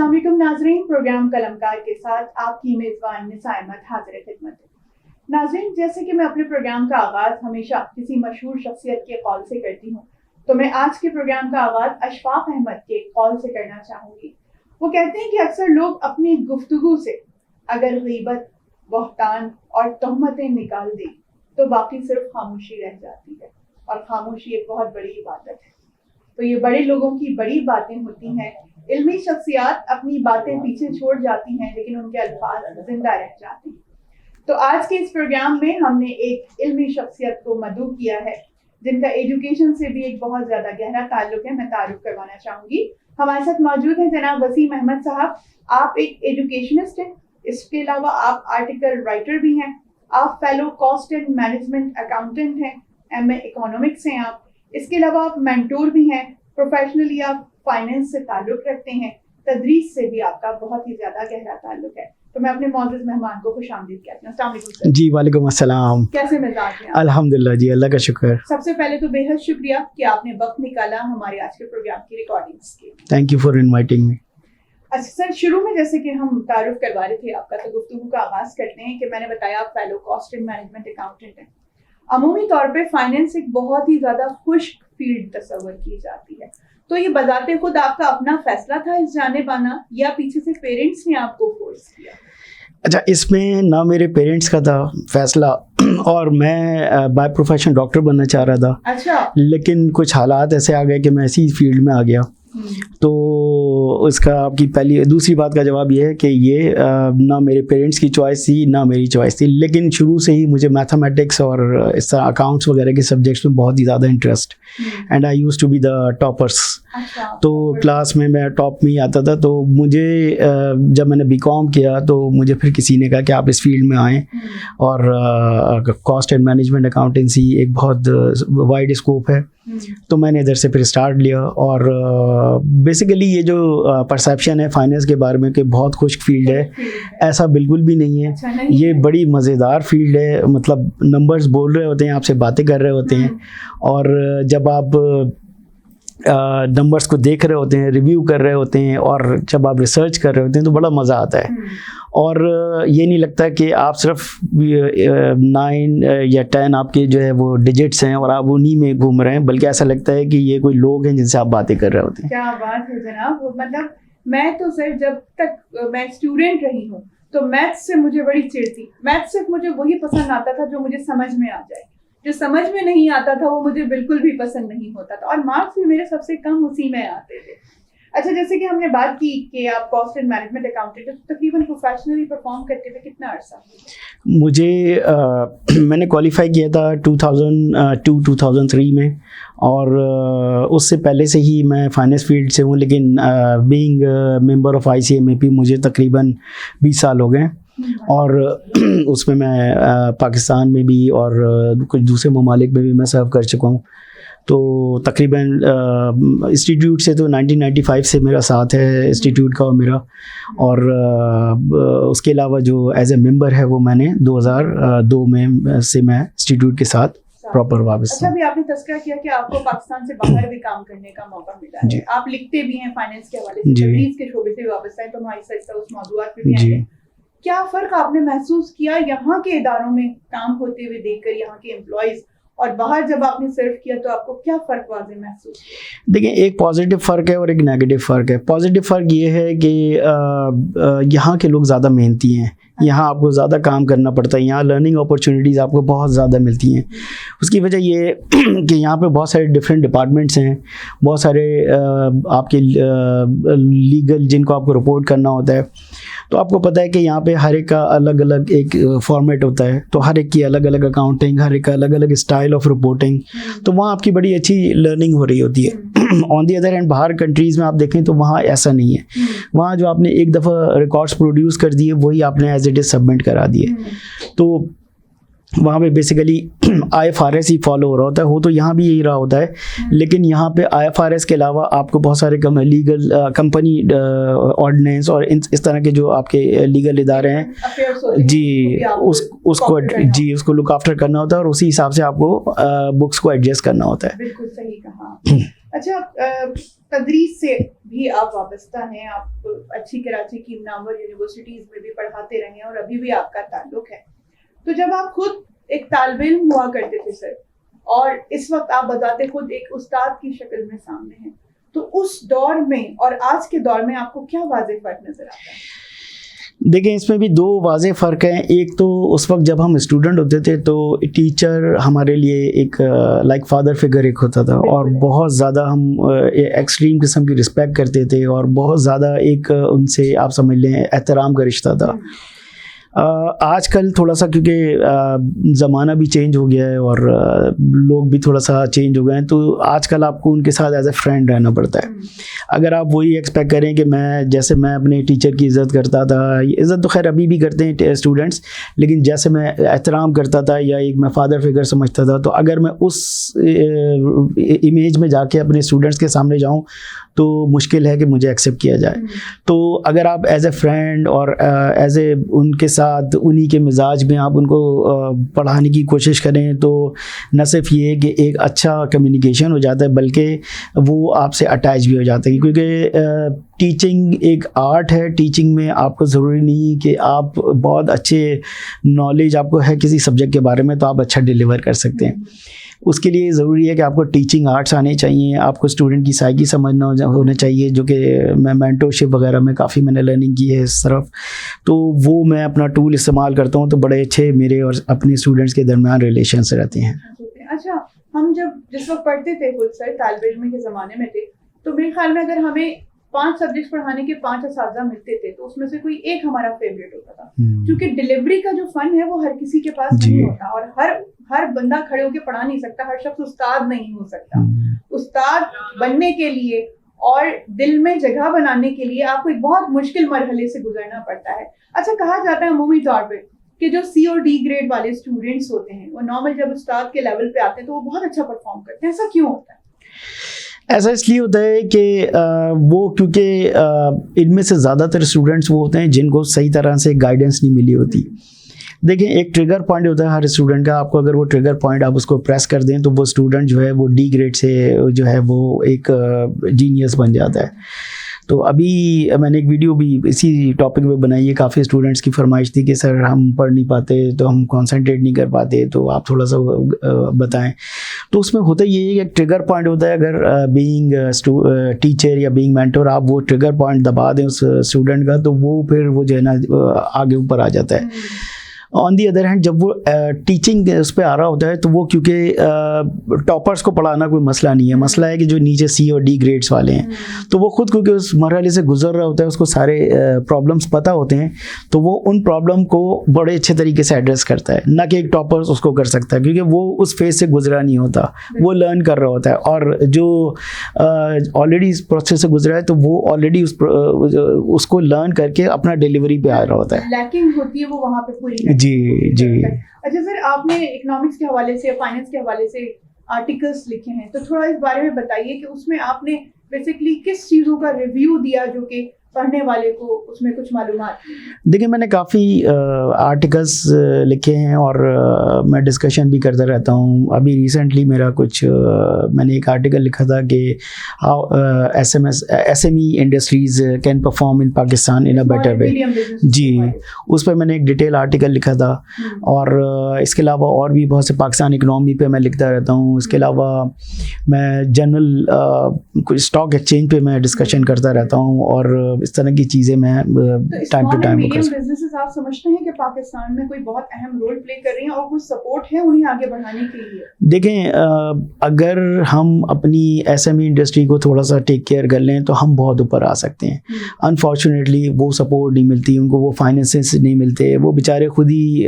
अस्सलाम वालेकुम नाज़रीन, प्रोग्राम कलमकार के साथ आपकी मेज़बान निसा अहमद हाज़िर खिदमत है। नाज़रीन, जैसे कि मैं अपने प्रोग्राम का आगाज़ हमेशा किसी मशहूर शख्सियत के कॉल से करती हूँ, तो मैं आज के प्रोग्राम का आगाज़ अशफाक अहमद के कॉल से करना चाहूँगी। वो कहते हैं कि अक्सर लोग अपनी गुफ्तगू से अगर गीबत, बहतान और तहमतें निकाल दें तो बाकी सिर्फ खामोशी रह जाती है, और खामोशी एक बहुत बड़ी इबादत है। तो ये बड़े लोगों की बड़ी बातें होती हैं। इल्मी शख्सियात अपनी बातें पीछे छोड़ जाती हैं, लेकिन उनके अल्फाज जिंदा रह जाते हैं। तो आज के इस प्रोग्राम में हमने एक इल्मी शख्सियत को मदऊ किया है, जिनका एजुकेशन से भी एक बहुत ज्यादा गहरा ताल्लुक है। मैं तारुफ करवाना चाहूंगी। हमारे साथ मौजूद हैं जनाब वसीम अहमद साहब। आप एक एजुकेशनिस्ट हैं, इसके अलावा आप आर्टिकल राइटर भी हैं, आप fellow cost and management accountant हैं, MA इकोनॉमिक्स हैं आप। इसके अलावा आप मेंटोर भी हैं। प्रोफेशनली आप फाइनेंस से ताल्लुक रखते हैं, तदरीस से भी आपका बहुत ही ज्यादा गहरा ताल्लुक है। तो मैं अपने मौजूद मेहमान को खुशामदीद कहती हूँ। अस्सलाम वालेकुम सर। जी वालेकुम अस्सलाम। कैसे मिजाज हैं आप? अल्हम्दुलिल्लाह जी, अल्लाह का शुक्र। सबसे पहले तो बेहद शुक्रिया कि आपने वक्त निकाला हमारे आज के प्रोग्राम की रिकॉर्डिंग्स के लिए। Thank you for inviting me. अच्छा सर, शुरू में जैसे कि हम तारुफ करवा रहे थे आपका, तो गुफ्तगू का आगाज करते हैं कि मैंने बताया आप fellow cost and management accountant हैं। अमूमी तौर पे फाइनेंस एक बहुत ही ज्यादा खुश्क फील्ड तस्वर की जाती है, तो ये बजाते खुद आपका अपना फैसला था इस जानिब आना, या पीछे से पेरेंट्स ने आपको फोर्स किया? अच्छा, इसमें ना मेरे पेरेंट्स का था फैसला, और मैं बाय प्रोफेशन डॉक्टर बनना चाह रहा था। अच्छा। लेकिन कुछ हालात ऐसे आ गए कि मैं इसी फील्ड में आ गया। तो उसका आपकी दूसरी बात का जवाब ये है कि ये ना मेरे पेरेंट्स की चॉइस थी ना मेरी चॉइस थी, लेकिन शुरू से ही मुझे मैथमेटिक्स और इस तरह अकाउंट्स वगैरह के सब्जेक्ट्स में बहुत ही ज़्यादा interest, and I used to be the toppers. तो क्लास में मैं टॉप में ही आता था। तो मुझे जब मैंने बीकॉम किया तो मुझे फिर किसी ने कहा कि आप इस फील्ड में आएँ, और कॉस्ट एंड मैनेजमेंट अकाउंटेंसी एक बहुत वाइड स्कोप है। तो मैंने इधर से फिर स्टार्ट लिया, और बेसिकली ये जो परसेप्शन है फाइनेंस के बारे में कि बहुत खुश्क फील्ड है, ऐसा बिल्कुल भी नहीं है। अच्छा, नहीं ये है। बड़ी मज़ेदार फील्ड है। मतलब नंबर्स बोल रहे होते हैं, आपसे बातें कर रहे होते हैं, और जब आप नंबर्स को देख रहे होते हैं, रिव्यू कर रहे होते हैं, और जब आप रिसर्च कर रहे होते हैं तो बड़ा मज़ा आता है। और ये नहीं लगता कि आप सिर्फ 9 या 10 आपके जो है वो डिजिट्स हैं और आप उन्हीं में घूम रहे हैं, बल्कि ऐसा लगता है कि ये कोई लोग हैं जिनसे आप बातें कर रहे होते हैं। क्या बात है जनाब। मतलब मैं तो सर जब तक मैं स्टूडेंट रही हूँ तो मैथ्स से मुझे बड़ी चिढ़ थी। मैथ्स सिर्फ मुझे वही पसंद आता था जो मुझे समझ में आ जाए, जो समझ में नहीं आता था वो मुझे बिल्कुल भी पसंद नहीं होता था, और मार्क्स भी मेरे सबसे कम उसी में आते थे। अच्छा, जैसे कि हमने बात की कि आप कॉस्ट एंड मैनेजमेंट अकाउंटेंट हैं, तो तकरीबन प्रोफेशनली परफॉर्म करते हुए कितना अर्सा? मुझे मैंने क्वालिफाई किया था 2002-2003 में, और उससे पहले से ही मैं फाइनेंस फील्ड से हूँ, लेकिन बीइंग मेंबर ऑफ ICMAP मुझे तकरीबन 20 साल हो गए। और उसमें मैं पाकिस्तान में भी और कुछ दूसरे ममालिक में भी मैं सर्व कर चुका हूँ। तो तकरीबन इंस्टीट्यूट से तो 1995 से मेरा साथ है इंस्टीट्यूट का और मेरा, और उसके अलावा जो एज ए मेंबर है वो मैंने 2002 में से मैं इंस्टीट्यूट के साथ प्रॉपर वापस। अच्छा, अभी आपने तस्करा किया कि आपको पाकिस्तान से बाहर भी काम करने का मौका मिला है। आप लिखते भी हैं फाइनेंस के हवाले से, तदरीस के शोबे से भी वापस आए, तो हमारी साथ उस मौजूदात पे भी आएंगे। क्या फ़र्क आपने महसूस किया यहाँ के इदारों में काम होते हुए देखकर, यहाँ के एम्प्लॉइज़, और बाहर जब आपने सर्व किया तो आपको क्या फ़र्क वाज़े महसूस किया? देखिए, एक पॉजिटिव फ़र्क है और एक नेगेटिव फ़र्क है। पॉजिटिव फ़र्क ये है कि यहाँ के लोग ज़्यादा मेहनती हैं, यहाँ आपको ज़्यादा काम करना पड़ता है, यहाँ लर्निंग अपॉर्चुनिटीज़ आपको बहुत ज़्यादा मिलती हैं। उसकी वजह ये कि यहाँ पे बहुत सारे डिफरेंट डिपार्टमेंट्स हैं, बहुत सारे आपके लीगल जिनको आपको रिपोर्ट करना होता है। तो आपको पता है कि यहाँ पे हर एक का अलग अलग एक फॉर्मेट होता है, तो हर एक की अलग अलग अकाउंटिंग, हर एक का अलग अलग स्टाइल ऑफ रिपोर्टिंग, तो वहाँ आपकी बड़ी अच्छी लर्निंग हो रही होती है। ऑन दी अदर हैंड बाहर कंट्रीज़ में आप देखें तो वहाँ ऐसा नहीं है। वहाँ जो आपने एक दफ़ा रिकॉर्ड्स प्रोड्यूस कर दिए वही आपने एज इट इज़ सबमिट करा दिए। तो वहाँ पे बेसिकली IFRS ही फॉलो हो रहा होता है, हो तो यहाँ भी यही रहा होता है, लेकिन यहाँ पे IFRS के अलावा आपको बहुत सारे लीगल कंपनी ऑर्डिनेंस और इस तरह के जो आपके लीगल इदारे हैं जी, उसको लुक आफ्टर करना होता है और उसी हिसाब से आपको बुक्स को एडजस्ट करना होता है। बिल्कुल सही कहा। अच्छा, तदरीस से भी आप वाबस्ता हैं, आप अच्छी कराची की नामवर यूनिवर्सिटीज़ में भी पढ़ाते रहे हैं और अभी भी आपका ताल्लुक है। तो जब आप खुद एक तालिब इल्म हुआ करते थे सर, और इस वक्त आप बताते खुद एक उस्ताद की शक्ल में सामने हैं, तो उस दौर में और आज के दौर में आपको क्या वाज़ेह फ़र्क नज़र आता है? देखें, इसमें भी दो वाज़ेह फ़र्क हैं। एक तो उस वक्त जब हम स्टूडेंट होते थे तो टीचर हमारे लिए एक लाइक फादर फिगर एक होता था, और बहुत ज़्यादा हम एक्सट्रीम किस्म की रिस्पेक्ट करते थे और बहुत ज़्यादा एक उनसे आप समझ लें एहतराम का रिश्ता था। आजकल थोड़ा सा क्योंकि ज़माना भी चेंज हो गया है और लोग भी थोड़ा सा चेंज हो गए हैं, तो आजकल आपको उनके साथ एज ए फ्रेंड रहना पड़ता है। अगर आप वही एक्सपेक्ट करें कि मैं अपने टीचर की इज़्ज़त करता था, इज़्ज़त तो खैर अभी भी करते हैं स्टूडेंट्स, लेकिन जैसे मैं एहतराम करता था या एक मैं फादर फिगर समझता था, तो अगर मैं उस इमेज में जाके अपने स्टूडेंट्स के सामने जाऊँ तो मुश्किल है कि मुझे एक्सेप्ट किया जाए। तो अगर आप एज ए फ्रेंड और एज ए उनके साथ उन्हीं के मिजाज में आप उनको पढ़ाने की कोशिश करें, तो न सिर्फ ये कि एक अच्छा कम्युनिकेशन हो जाता है, बल्कि वो आपसे अटैच भी हो जाता है, क्योंकि टीचिंग एक आर्ट है। टीचिंग में आपको ज़रूरी नहीं कि आप बहुत अच्छे नॉलेज आपको है किसी सब्जेक्ट के बारे में तो आप अच्छा डिलीवर कर सकते हैं। उसके लिए ज़रूरी है कि आपको टीचिंग आर्ट्स आने चाहिए, आपको स्टूडेंट की साइकी समझना होना चाहिए, जो कि मैं मेंटरशिप वगैरह में काफ़ी मैंने लर्निंग की है इस तरफ, तो वो मैं अपना टूल इस्तेमाल करता हूँ, तो बड़े अच्छे मेरे और अपने स्टूडेंट्स के दरमियान रिलेशंस रहते हैं। अच्छा, हम जब जिस वक्त पढ़ते थे खुद सर तालिब इल्म के ज़माने में थे, तो मेरे ख्याल में अगर हमें 5 सब्जेक्ट पढ़ाने के 5 असातिज़ा मिलते थे तो उसमें से कोई एक हमारा फेवरेट होता था, क्योंकि डिलीवरी का जो फन है वो हर किसी के पास नहीं होता, और हर बंदा खड़े होकर पढ़ा नहीं सकता, हर शख्स उस्ताद नहीं हो सकता। उस्ताद बनने के लिए और दिल में जगह बनाने के लिए आपको एक बहुत मुश्किल मरहले से गुजरना पड़ता है। अच्छा, कहा जाता है अमूमी तौर पर कि जो C और D ग्रेड वाले स्टूडेंट्स होते हैं वो नॉर्मल जब उस्ताद के लेवल पे आते हैं तो वो बहुत अच्छा परफॉर्म करते हैं। ऐसा क्यों होता है? ऐसा इसलिए होता है कि वो क्योंकि इनमें से ज़्यादातर स्टूडेंट्स वो होते हैं जिनको सही तरह से गाइडेंस नहीं मिली होती। देखिए, एक ट्रिगर पॉइंट होता है हर स्टूडेंट का, आपको अगर वो ट्रिगर पॉइंट आप उसको प्रेस कर दें तो वो स्टूडेंट जो है वो D ग्रेड से जो है वो एक जीनियस बन जाता है। तो अभी मैंने एक वीडियो भी इसी टॉपिक पे बनाई है, काफ़ी स्टूडेंट्स की फरमाइश थी कि सर हम पढ़ नहीं पाते, तो हम कंसंट्रेट नहीं कर पाते, तो आप थोड़ा सा बताएं। तो उसमें होता ये है कि एक ट्रिगर पॉइंट होता है, अगर बीइंग टीचर या बीइंग मेंटर आप वो ट्रिगर पॉइंट दबा दें उस स्टूडेंट का, तो वो फिर वो जो है ना आगे ऊपर आ जाता है। ऑन दी अदर हैंड जब वो टीचिंग उस पर आ रहा होता है तो वो क्योंकि टॉपर्स को पढ़ाना कोई मसला नहीं है, मसला है कि जो नीचे C और D ग्रेड्स वाले हैं, तो वो खुद क्योंकि उस मरहले से गुजर रहा होता है, उसको सारे प्रॉब्लम्स पता होते हैं, तो वो उन प्रॉब्लम को बड़े अच्छे तरीके से एड्रेस करता है, ना कि एक टॉपर्स उसको कर सकता है, क्योंकि वो उस फेज से गुजरा नहीं होता, वो लर्न कर रहा होता है, और जो ऑलरेडी इस प्रोसेस से गुजरा है तो वो ऑलरेडी उसको लर्न करके अपना डिलीवरी पे आ रहा होता है। लैकिंग होती है वो वहाँ पे पूरी। जी जी। अच्छा सर, आपने इकोनॉमिक्स के हवाले से, फाइनेंस के हवाले से आर्टिकल्स लिखे हैं, तो थोड़ा इस बारे में बताइए कि उसमें आपने बेसिकली किस चीज़ों का रिव्यू दिया जो कि पढ़ने वाले को उसमें कुछ मालूमात। देखिए, मैंने काफ़ी आर्टिकल्स लिखे हैं और मैं डिस्कशन भी करता रहता हूँ। अभी रिसेंटली मेरा कुछ मैंने एक आर्टिकल लिखा था कि how SME industries can perform in Pakistan in a better way. जी, उस पर मैंने एक डिटेल आर्टिकल लिखा था, और इसके अलावा और भी बहुत से पाकिस्तान इकनॉमी पे मैं लिखता रहता हूँ। इसके अलावा मैं जनरल कुछ स्टॉक एक्सचेंज पे मैं डिस्कशन करता रहता हूँ, और इस तरह की चीज़ें मैं टाइम टू टाइम बिजनेसेस आप समझते हैं कि पाकिस्तान में कोई बहुत अहम रोल प्ले कर रही हैं और कुछ सपोर्ट है उन्हें आगे बढ़ाने के लिए? देखें, अगर हम अपनी SME इंडस्ट्री को थोड़ा सा टेक केयर कर लें तो हम बहुत ऊपर आ सकते हैं। अनफॉर्चुनेटली वो सपोर्ट नहीं मिलती, उनको वो फाइनेंसेस नहीं मिलते, वो बेचारे खुद ही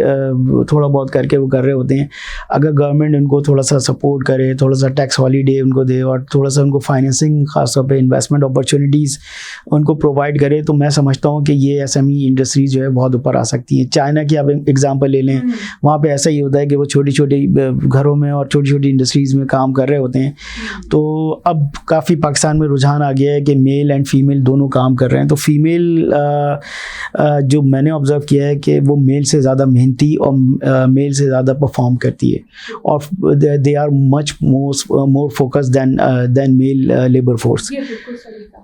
थोड़ा बहुत करके वो कर रहे होते हैं। अगर गवर्नमेंट उनको थोड़ा सा सपोर्ट करे, थोड़ा सा टैक्स हॉलीडे उनको दे, और थोड़ा सा उनको फाइनेंसिंग खासतौर पर इन्वेस्टमेंट अपॉर्चुनिटीज़ उनको प्रोवाइड प्रोवाइड करें तो मैं समझता हूँ कि ये SME इंडस्ट्रीज जो है बहुत ऊपर आ सकती हैं। चाइना की आप एग्जांपल ले लें, वहाँ पे ऐसा ही होता है कि वो छोटी छोटी घरों में और छोटी छोटी इंडस्ट्रीज़ में काम कर रहे होते हैं। तो अब काफ़ी पाकिस्तान में रुझान आ गया है कि मेल एंड फीमेल दोनों काम कर रहे हैं। तो फीमेल जो मैंने ऑब्ज़र्व किया है कि वो मेल से ज़्यादा मेहनती और मेल से ज़्यादा परफॉर्म करती है, और they are much more focus than male labour force.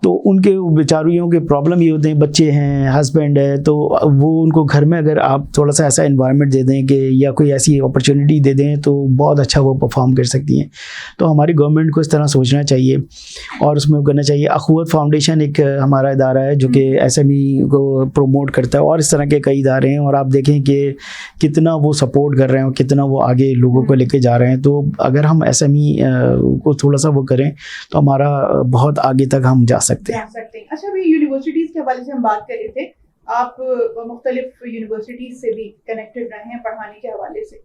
तो उनके बेचारियों के प्रॉब्लम ये होते हैं, बच्चे हैं, हस्बैंड है, तो वो उनको घर में अगर आप थोड़ा सा ऐसा एनवायरनमेंट दे दें कि या कोई ऐसी अपॉर्चुनिटी दे दें तो बहुत अच्छा वो परफॉर्म कर सकती हैं। तो हमारी गवर्नमेंट को इस तरह सोचना चाहिए और उसमें करना चाहिए। अखुवत फाउंडेशन एक हमारा इदारा है जो कि SME को प्रमोट करता है, और इस तरह के कई इदारे हैं, और आप देखें कि कितना वो सपोर्ट कर रहे हैं और कितना वो आगे लोगों को लेके जा रहे हैं। तो अगर हम SME को थोड़ा सा वो करें तो हमारा बहुत आगे तक हम जा सकते हैं। अच्छा, अभी यूनिवर्सिटीज़ के हवाले से हम बात कर रहे थे, आप मुख्तलिफ यूनिवर्सिटीज़ से भी कनेक्टेड रहे हैं पढ़ाने के हवाले से,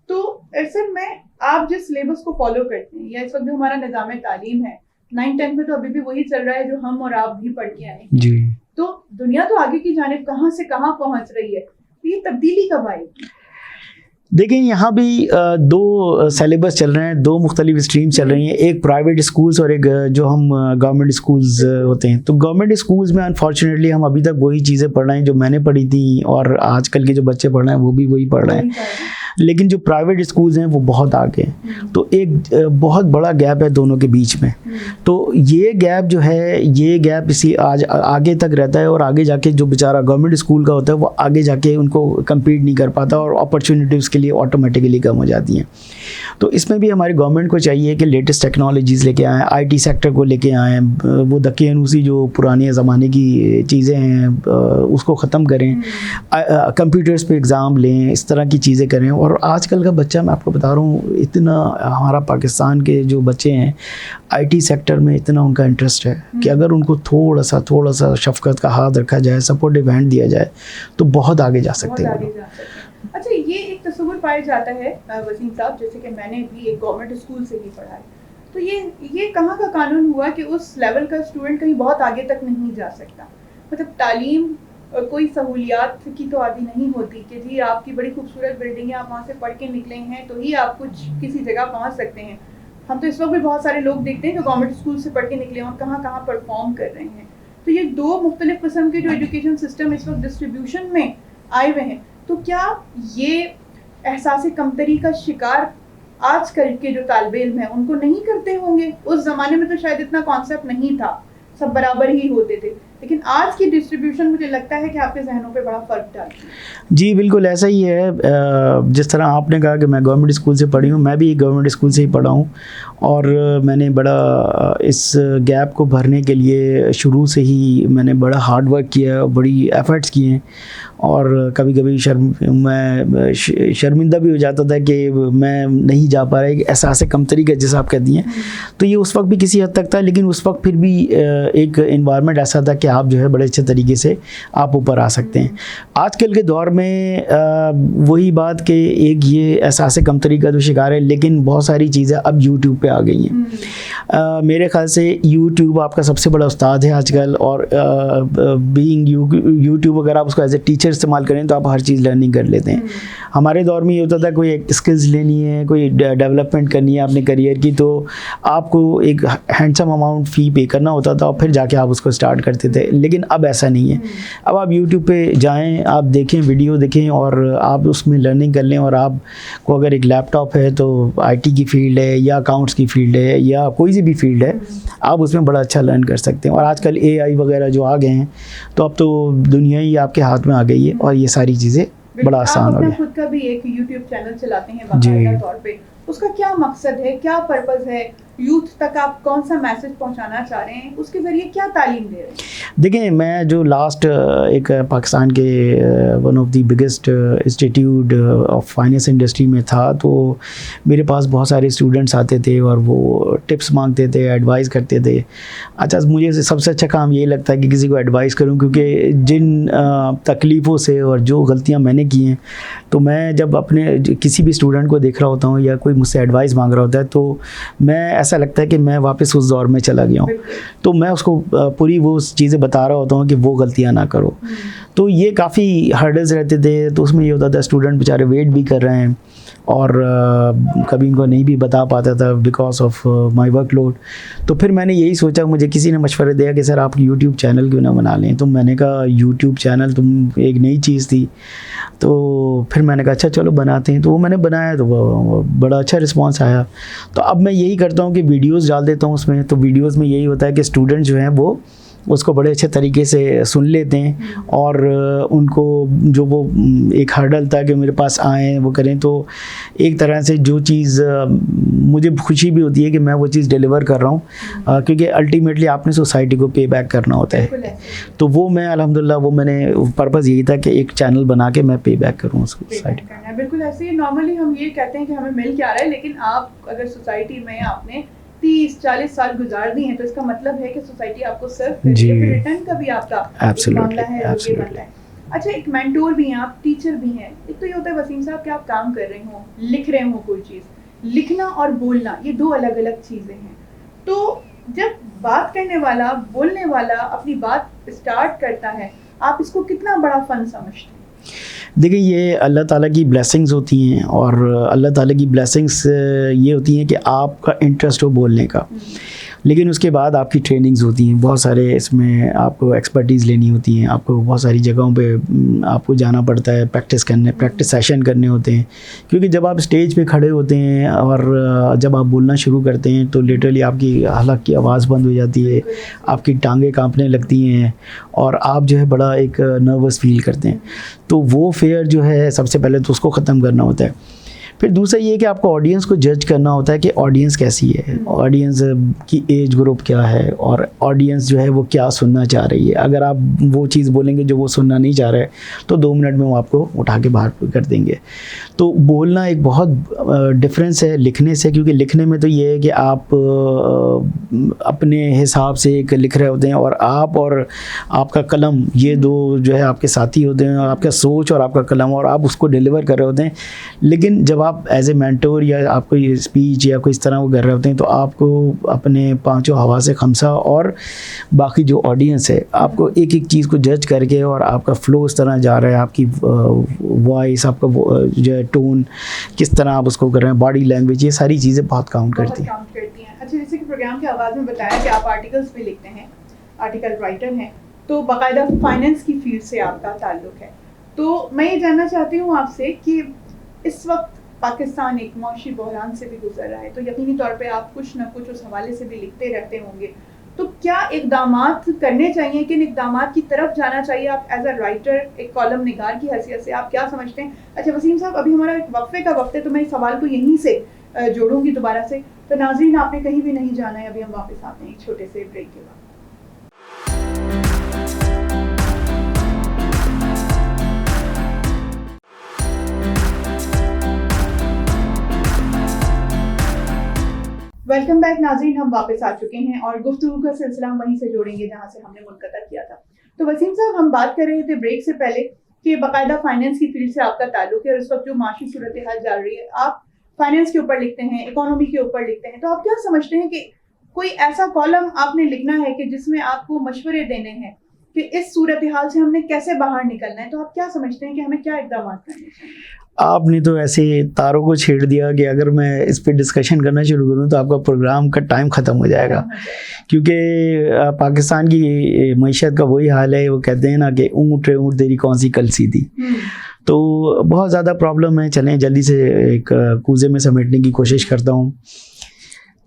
तो ऐसे में आप जिस सिलेबस को फॉलो करते हैं या इस वक्त जो हमारा निज़ाम तालीम है 9-10 में, तो अभी भी वही चल रहा है जो हम और आप भी पढ़ के आए जी। तो दुनिया तो आगे की जानिब कहाँ से कहाँ पहुँच रही है, तो ये तब्दीली कब आएगी? देखें, यहाँ भी दो सिलेबस चल रहे हैं, दो मुख्तलिफ स्ट्रीम चल रही हैं, एक प्राइवेट स्कूल्स और एक जो हम गवर्नमेंट स्कूल्स होते हैं। तो गवर्नमेंट स्कूल्स में अनफॉर्चुनेटली हम अभी तक वही चीज़ें पढ़ रहे हैं जो मैंने पढ़ी थी, और आजकल के जो बच्चे पढ़ रहे हैं वो भी वही पढ़ रहे हैं। लेकिन जो प्राइवेट स्कूल्स हैं वो बहुत आगे हैं, तो एक बहुत बड़ा गैप है दोनों के बीच में। तो ये गैप जो है, ये गैप इसी आज आगे तक रहता है, और आगे जाके जो बेचारा गवर्नमेंट स्कूल का होता है वो आगे जाके उनको कम्पीट नहीं कर पाता, और अपॉर्चुनिटीज़ के लिए ऑटोमेटिकली कम हो जाती हैं। तो इसमें भी हमारी गवर्नमेंट को चाहिए कि लेटेस्ट टेक्नोलॉजीज़ लेके आएँ, IT सेक्टर को लेके आएँ, वो दकियानूसी जो पुराने ज़माने की चीज़ें हैं उसको ख़त्म करें, कंप्यूटर्स पे एग्ज़ाम लें, इस तरह की चीज़ें करें। और आजकल का बच्चा, मैं आपको बता रहा हूँ, इतना हमारा पाकिस्तान के जो बच्चे हैं IT सेक्टर में इतना उनका इंटरेस्ट है कि अगर उनको थोड़ा सा शफकत का हाथ रखा जाए, सपोर्टिव हैंड दिया जाए, तो बहुत आगे जा सकते हैं। अच्छा, ये एक तस्वुर पाया जाता है वसीम साहब, जैसे कि मैंने भी एक गवर्नमेंट स्कूल से ही पढ़ा है, तो ये कहाँ का कानून हुआ कि उस लेवल का स्टूडेंट कहीं बहुत आगे तक नहीं जा सकता? मतलब तालीम कोई सहूलियात की तो आदि नहीं होती कि जी आपकी बड़ी खूबसूरत बिल्डिंग है, आप वहाँ से पढ़ के निकले हैं तो ही आप कुछ किसी जगह पहुँच सकते हैं। हम तो इस वक्त भी बहुत सारे लोग देखते हैं जो गवर्नमेंट स्कूल से पढ़ के निकले और कहाँ परफॉर्म कर रहे हैं। तो ये दो मुख्तलिफ किस्म के जो एजुकेशन सिस्टम इस वक्त डिस्ट्रीब्यूशन में आए हुए हैं, तो क्या ये एहसास कमतरी का शिकार आजकल के जो तालिब इल्म हैं उनको नहीं करते होंगे? उस ज़माने में तो शायद इतना कॉन्सेप्ट नहीं था, सब बराबर ही होते थे, लेकिन आज की डिस्ट्रीब्यूशन मुझे लगता है कि आपके जहनों पे बड़ा फ़र्क डालती है। जी बिल्कुल ऐसा ही है। जिस तरह आपने कहा कि मैं गवर्नमेंट स्कूल से पढ़ी हूँ, मैं भी गवर्नमेंट स्कूल से ही पढ़ा हूँ, और मैंने बड़ा इस गैप को भरने के लिए शुरू से ही मैंने बड़ा हार्ड वर्क किया, बड़ी एफ़र्ट्स किए हैं, और कभी कभी मैं शर्मिंदा भी हो जाता था कि मैं नहीं जा पा रहा, एक एहसास कमतरी का जैसा आप कहती हैं। तो ये उस वक्त भी किसी हद तक था, लेकिन उस वक्त फिर भी एक इन्वायरमेंट ऐसा था कि आप जो है बड़े अच्छे तरीके से आप ऊपर आ सकते हैं। आजकल के दौर में वही बात कि एक ये एहसास कमतरी का तो शिकार है, लेकिन बहुत सारी चीज़ें अब यूट्यूब पे आ गई हैं। मेरे ख्याल से यूट्यूब आपका सबसे बड़ा उस्ताद है आजकल, और बीइंग यूट्यूब अगर आप उसको एज ए टीचर इस्तेमाल करें तो आप हर चीज़ लर्निंग कर लेते हैं। हमारे दौर में ये होता था कोई एक स्किल्स लेनी है, कोई डेवलपमेंट करनी है अपने करियर की, तो आपको एक हैंडसम अमाउंट फ़ी पे करना होता था और फिर जाके आप उसको स्टार्ट करते थे। लेकिन अब ऐसा नहीं है। अब आप यूट्यूब पे जाएं, आप देखें, वीडियो देखें और आप उसमें लर्निंग कर लें। और आपको अगर एक लैपटॉप है तो IT की फील्ड है या अकाउंट्स की फील्ड है या कोई सी भी फील्ड है, आप उसमें बड़ा अच्छा लर्न कर सकते हैं। और आजकल AI वगैरह जो आ गए हैं, तो अब तो दुनिया ही आपके हाथ में आ गई है और ये सारी चीज़ें बड़ा आसान हो गया। आप खुद का भी एक YouTube चैनल चलाते हैं बाकायदा तौर पे, उसका क्या मकसद है, क्या पर्पस है? यूथ तक आप कौन सा मैसेज पहुंचाना चाह रहे हैं, उसके ज़रिए क्या तालीम दे रहे हैं? देखिए, मैं जो लास्ट एक पाकिस्तान के one of the biggest institute of finance industry में था, तो मेरे पास बहुत सारे स्टूडेंट्स आते थे और वो टिप्स मांगते थे, एडवाइस करते थे। अच्छा, मुझे सबसे अच्छा काम ये लगता है कि किसी को एडवाइस करूं, क्योंकि जिन तकलीफ़ों से और जो गलतियां मैंने की हैं, तो मैं जब अपने किसी भी स्टूडेंट को देख रहा होता हूँ या कोई मुझसे एडवाइस मांग रहा होता है, तो मैं ऐसा लगता है कि मैं वापस उस दौर में चला गया हूँ। तो मैं उसको पूरी वो चीज़ें बता रहा होता हूँ कि वो गलतियाँ ना करो। तो ये काफ़ी हर्डल्स रहते थे। तो उसमें ये होता था स्टूडेंट बेचारे वेट भी कर रहे हैं और कभी इनको नहीं भी बता पाता था बिकॉज ऑफ माय वर्कलोड। तो फिर मैंने यही सोचा, मुझे किसी ने मशवरा दिया कि सर आप यूट्यूब चैनल क्यों ना बना लें। तो मैंने कहा यूट्यूब चैनल तुम एक नई चीज़ थी। तो फिर मैंने कहा अच्छा चलो बनाते हैं। तो वो मैंने बनाया तो वो बड़ा अच्छा रिस्पांस आया। तो अब मैं यही करता हूँ कि वीडियोस डाल देता हूँ उसमें। तो वीडियोस में यही होता है कि स्टूडेंट जो हैं वो उसको बड़े अच्छे तरीके से सुन लेते हैं और उनको जो वो एक हर्डल था कि मेरे पास आए वो करें, तो एक तरह से जो चीज़ मुझे खुशी भी होती है कि मैं वो चीज़ डिलीवर कर रहा हूँ, क्योंकि अल्टीमेटली आपने सोसाइटी को पे बैक करना होता है। तो वो मैं अल्हम्दुलिल्लाह वो मैंने पर्पज़ यही था कि एक चैनल बना के मैं पे बैक करूँ उसको सोसाइटी। बिल्कुल ऐसे ही नॉर्मली हम ये कहते हैं कि हमें मिल क्या रहा है, लेकिन आप अगर सोसाइटी में आपने 30-40 साल गुजार दिए हैं तो इसका मतलब है कि सोसाइटी आपको सर्व कर रही है, फिर रिटर्न का भी आपका एक मामला है, ये बनता है। अच्छा, एक मेंटोर भी हैं आप, टीचर भी हैं। एक तो ये होता है वसीम साहब कि आप काम कर रहे हो, लिख रहे हो कोई चीज़, लिखना और बोलना ये दो अलग अलग चीज़ें हैं। तो जब बात करने वाला, बोलने वाला अपनी बात स्टार्ट करता है, आप इसको कितना बड़ा फ़न समझते हैं? देखिए ये अल्लाह ताला की ब्लेसिंग्स होती हैं और अल्लाह ताला की ब्लेसिंग्स ये होती हैं कि आपका इंटरेस्ट हो बोलने का, लेकिन उसके बाद आपकी ट्रेनिंग्स होती हैं, बहुत सारे इसमें आपको एक्सपर्टीज़ लेनी होती हैं, आपको बहुत सारी जगहों पे आपको जाना पड़ता है, प्रैक्टिस सेशन करने होते हैं। क्योंकि जब आप स्टेज पे खड़े होते हैं और जब आप बोलना शुरू करते हैं तो लिटरली आपकी हलक की आवाज़ बंद हो जाती है, आपकी टांगें कांपने लगती हैं और आप जो है बड़ा एक नर्वस फील करते हैं। तो वो फेयर जो है सबसे पहले तो उसको ख़त्म करना होता है। फिर दूसरा ये कि आपको ऑडियंस को जज करना होता है कि ऑडियंस कैसी है, ऑडियंस की एज ग्रुप क्या है और ऑडियंस जो है वो क्या सुनना चाह रही है। अगर आप वो चीज़ बोलेंगे जो वो सुनना नहीं चाह रहे तो 2 मिनट में वो आपको उठा के बाहर कर देंगे। तो बोलना एक बहुत डिफरेंस है लिखने से, क्योंकि लिखने में तो ये है कि आप अपने हिसाब से एक लिख रहे होते हैं और आप और आपका कलम ये दो जो है आपके साथी होते हैं, आपका सोच और आपका कलम, और आप उसको डिलीवर कर रहे होते हैं। लेकिन जब आप एज ए मेंटोर या आपको ये स्पीच या कोई इस तरह वो कर रहे होते हैं तो आपको अपने पांचों हवा से खमसा और बाकी जो ऑडियंस है आपको एक एक चीज़ को जज करके, और आपका फ्लो इस तरह जा रहा है, आपकी वॉइस, आपका जो है टोन किस तरह आप उसको कर रहे हैं, बॉडी लैंग्वेज, ये सारी चीज़ें बहुत काउंट करती हैं। अच्छा, जैसे कि प्रोग्राम के आगाज़ में बताया कि आप आर्टिकल्स भी लिखते हैं, आर्टिकल राइटर हैं, तो बाकायदा फाइनेंस की फील्ड से आपका ताल्लुक है। तो मैं ये जानना चाहती हूँ आपसे कि इस वक्त पाकिस्तान एक मौशी बहरान से भी गुजर रहा है, तो यकीनी तौर पे आप कुछ ना कुछ उस हवाले से भी लिखते रहते होंगे। तो क्या इक़दामात करने चाहिए, किन इक़दामात की तरफ जाना चाहिए? आप एज अ राइटर, एक कॉलम निगार की हैसियत से आप क्या समझते हैं? अच्छा वसीम साहब, अभी हमारा एक वक्फे का वक्त है तो मैं इस सवाल को यहीं से जोड़ूंगी दोबारा से। तो नाज़रीन, आपने कहीं भी नहीं जाना है, अभी हम वापस आते हैं एक छोटे से ब्रेक के बाद। वेलकम बैक नाज़रीन, हम वापस आ चुके हैं और गुफ्तगू का सिलसिला हम वहीं से जोड़ेंगे जहां से हमने मुनक़ता किया था। तो वसीम साहब, हम बात कर रहे थे ब्रेक से पहले कि बाकायदा फाइनेंस की फील्ड से आपका ताल्लुक है और इस वक्त जो माशी सूरत हाल जा रही है, आप फाइनेंस के ऊपर लिखते हैं, इकोनॉमी के ऊपर लिखते हैं। तो आप क्या समझते हैं कि कोई ऐसा कॉलम आपने लिखना है कि जिसमें आपको मशवरे देने हैं कि इस सूरत हाल से हमने कैसे बाहर निकलना है, तो आप क्या समझते हैं कि हमें क्या इक़दाम करने चाहिए? आपने तो ऐसे तारों को छेड़ दिया कि अगर मैं इस पे डिस्कशन करना शुरू करूं तो आपका प्रोग्राम का टाइम ख़त्म हो जाएगा, क्योंकि पाकिस्तान की मईशत का वही हाल है। वो कहते हैं ना कि ऊँट रे ऊँट तेरी कौन सी कलसी थी। तो बहुत ज़्यादा प्रॉब्लम है। चलें जल्दी से एक कूज़े में समेटने की कोशिश करता हूँ।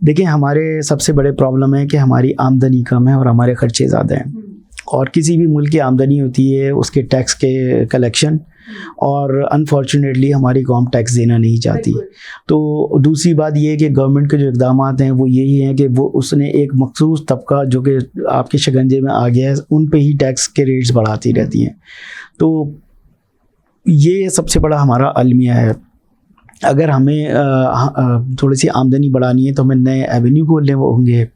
देखिए, हमारे सबसे बड़े प्रॉब्लम है कि हमारी आमदनी कम है और हमारे ख़र्चे ज़्यादा हैं। और किसी भी मुल्क की आमदनी होती है उसके टैक्स के कलेक्शन, और अनफॉर्चुनेटली हमारी कौम टैक्स देना नहीं चाहती। तो दूसरी बात ये है कि गवर्नमेंट के जो इक़दाम हैं वो यही हैं कि वो उसने एक मखसूस तबका जो कि आपके शिकंजे में आ गया है उन पे ही टैक्स के रेट्स बढ़ाती रहती हैं। तो ये सबसे बड़ा हमारा अलमिया है। अगर हमें थोड़ी सी आमदनी बढ़ानी है तो हमें नए एवेन्यू खोलने होंगे,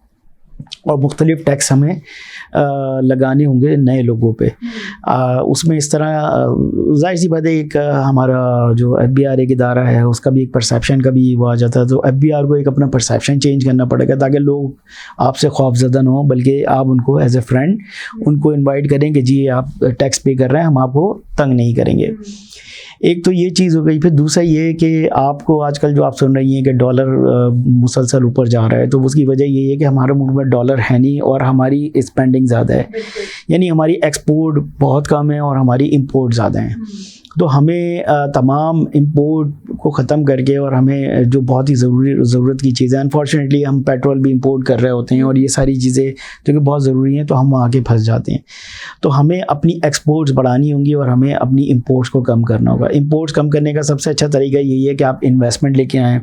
और मुख्तलिफ टैक्स हमें लगाने होंगे नए लोगों पे। उसमें इस तरह जाहिर सी बात है, एक हमारा जो FBI एक इदारा है उसका भी एक परसेप्शन का भी वो आ जाता है, तो FBI को एक अपना परसेप्शन चेंज करना पड़ेगा ताकि लोग आपसे खौफजदा ना हो, बल्कि आप उनको एज ए फ्रेंड उनको इनवाइट करें कि जी आप टैक्स पे कर रहे हैं, हम आपको तंग नहीं करेंगे। एक तो ये चीज़ हो गई। फिर दूसरा ये कि आपको आजकल जो आप सुन रही हैं कि डॉलर मुसलसल ऊपर जा रहा है, तो उसकी वजह ये है कि हमारे मुल्क में डॉलर है नहीं और हमारी स्पेंडिंग ज़्यादा है, यानी हमारी एक्सपोर्ट बहुत कम है और हमारी इंपोर्ट ज़्यादा है। तो हमें तमाम इंपोर्ट को ख़त्म करके और हमें जो बहुत ही ज़रूरत की चीज़ें, अनफॉर्चुनेटली हम पेट्रोल भी इंपोर्ट कर रहे होते हैं और ये सारी चीज़ें जो कि बहुत ज़रूरी हैं, तो हम वहाँ के फंस जाते हैं। तो हमें अपनी एक्सपोर्ट्स बढ़ानी होंगी और हमें अपनी इंपोर्ट्स को कम करना होगा। इंपोर्ट्स कम करने का सबसे अच्छा तरीका यही है कि आप इन्वेस्टमेंट लेके आएँ,